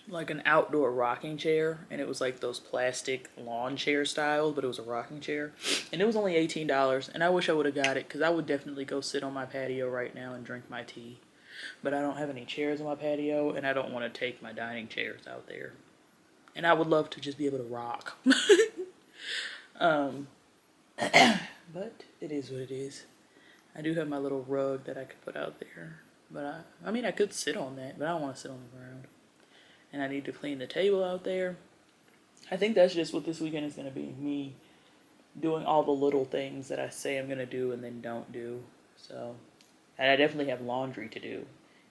like an outdoor rocking chair. And it was like those plastic lawn chair styles. But it was a rocking chair. And it was only $18. And I wish I would have got it. Because I would definitely go sit on my patio right now and drink my tea. But I don't have any chairs on my patio. And I don't want to take my dining chairs out there. And I would love to just be able to rock. But it is what it is. I do have my little rug that I could put out there. But I mean, I could sit on that, but I don't want to sit on the ground. And I need to clean the table out there. I think that's just what this weekend is going to be. Me doing all the little things that I say I'm going to do and then don't do. So, and I definitely have laundry to do.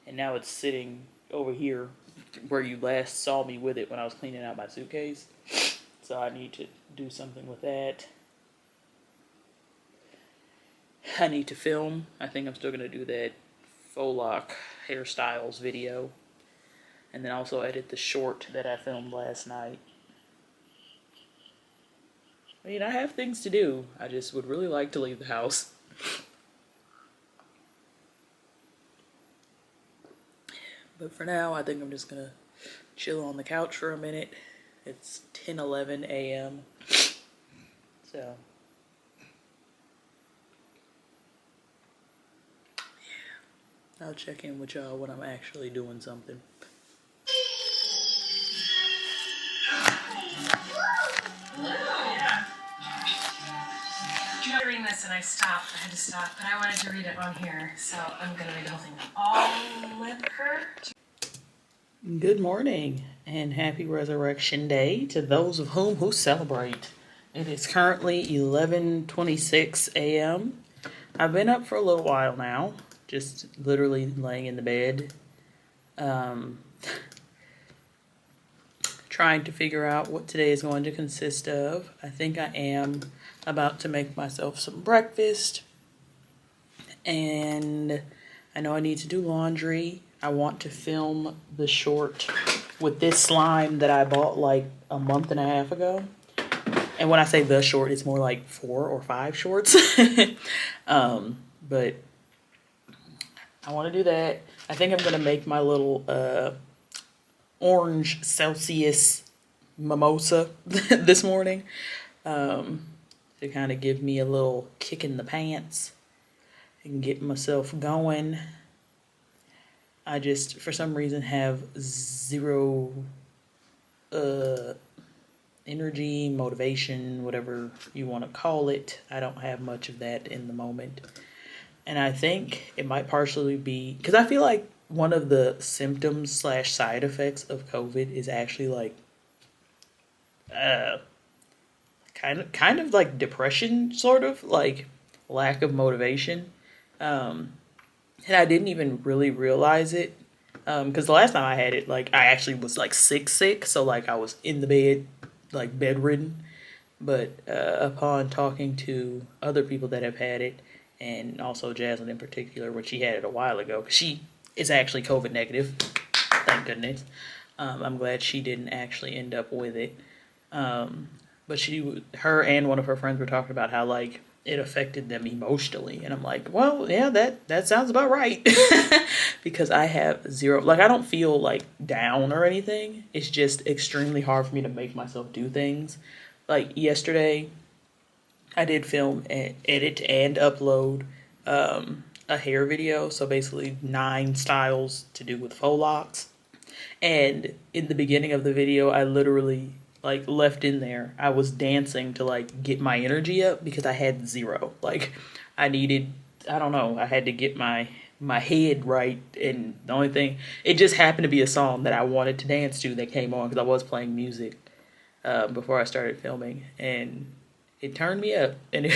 And now it's sitting over here where you last saw me with it when I was cleaning out my suitcase. So I need to do something with that. I need to film. I think I'm still going to do that faux lock hairstyles video. And then also edit the short that I filmed last night. I mean, I have things to do. I just would really like to leave the house. But for now, I think I'm just going to chill on the couch for a minute. It's 10:11 a.m. So, yeah. I'll check in with y'all when I'm actually doing something. I tried reading this and I stopped. I had to stop, but I wanted to read it on here, so I'm gonna read the whole thing. Oliver. Good morning and happy Resurrection Day to those of who celebrate. It is currently 11:26 a.m. I've been up for a little while now, just literally laying in the bed, trying to figure out what today is going to consist of. I think I am about to make myself some breakfast, and I know I need to do laundry. I want to film the short with this slime that I bought like a month and a half ago. And when I say the short, it's more like 4 or 5 shorts. But I want to do that. I think I'm going to make my little orange Celsius mimosa this morning to kind of give me a little kick in the pants and get myself going. I just, for some reason, have zero energy, motivation, whatever you want to call it. I don't have much of that in the moment. And I think it might partially be, because I feel like one of the symptoms / side effects of COVID is actually like, kind of like depression, sort of, like lack of motivation. And I didn't even really realize it. Because the last time I had it, like, I actually was like sick. So like I was in the bed, like bedridden. But upon talking to other people that have had it, and also Jasmine in particular, when she had it a while ago, because she is actually COVID negative, thank goodness. I'm glad she didn't actually end up with it. But her and one of her friends were talking about how like it affected them emotionally, and I'm like, well, yeah, that sounds about right. Because I have zero, like, I don't feel like down or anything. It's just extremely hard for me to make myself do things. Like yesterday, I did film and edit and upload a hair video. So basically 9 styles to do with faux locks. And in the beginning of the video, I literally like left in there. I was dancing to like get my energy up because I had zero. Like I don't know, I had to get my head right. And the only thing, it just happened to be a song that I wanted to dance to that came on because I was playing music before I started filming, and it turned me up. And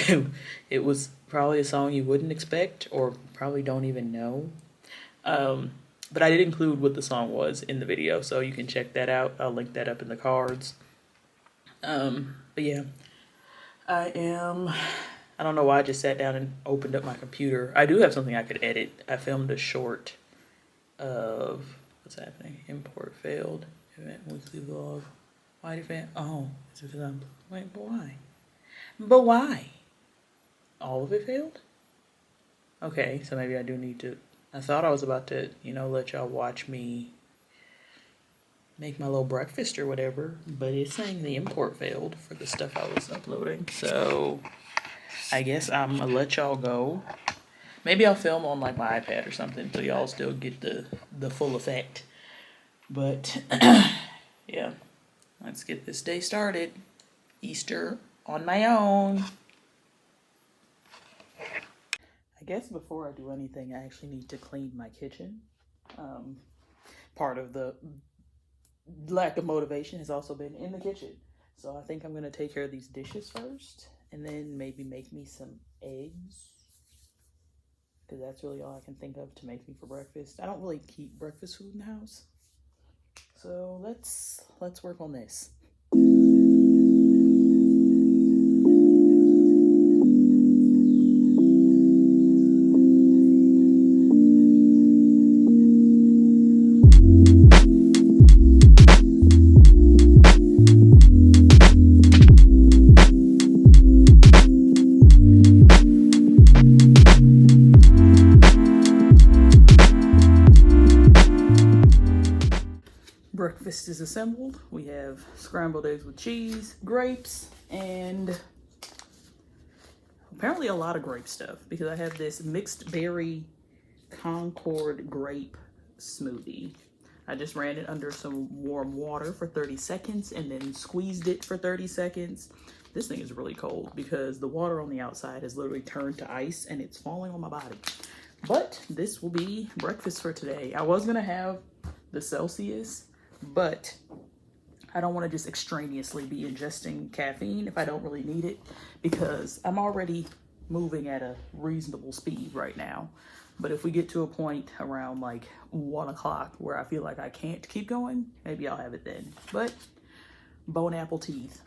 it was probably a song you wouldn't expect or probably don't even know. But I did include what the song was in the video, so you can check that out. I'll link that up in the cards. But yeah, I don't know why I just sat down and opened up my computer. I do have something I could edit. I filmed a short of, what's happening? Import failed. Event weekly vlog. Why did it? Oh, it's because wait, but why? But why? All of it failed? Okay, so maybe I do need to, I thought I was about to, let y'all watch me make my little breakfast or whatever, but it's saying the import failed for the stuff I was uploading. So I guess I'm gonna let y'all go. Maybe I'll film on like my iPad or something so y'all still get the full effect. But yeah, let's get this day started. Easter on my own. I guess before I do anything, I actually need to clean my kitchen. Part of the lack of motivation has also been in the kitchen. So I think I'm going to take care of these dishes first and then maybe make me some eggs, because that's really all I can think of to make me for breakfast. I don't really keep breakfast food in the house. So let's work on this. Breakfast is assembled. We have scrambled eggs with cheese, grapes, and apparently a lot of grape stuff because I have this mixed berry Concord grape smoothie. I just ran it under some warm water for 30 seconds and then squeezed it for 30 seconds. This thing is really cold because the water on the outside has literally turned to ice and it's falling on my body. But this will be breakfast for today. I was gonna have the Celsius, but I don't want to just extraneously be ingesting caffeine if I don't really need it because I'm already moving at a reasonable speed right now. But if we get to a point around like 1 o'clock where I feel like I can't keep going, maybe I'll have it then. But bone apple teeth.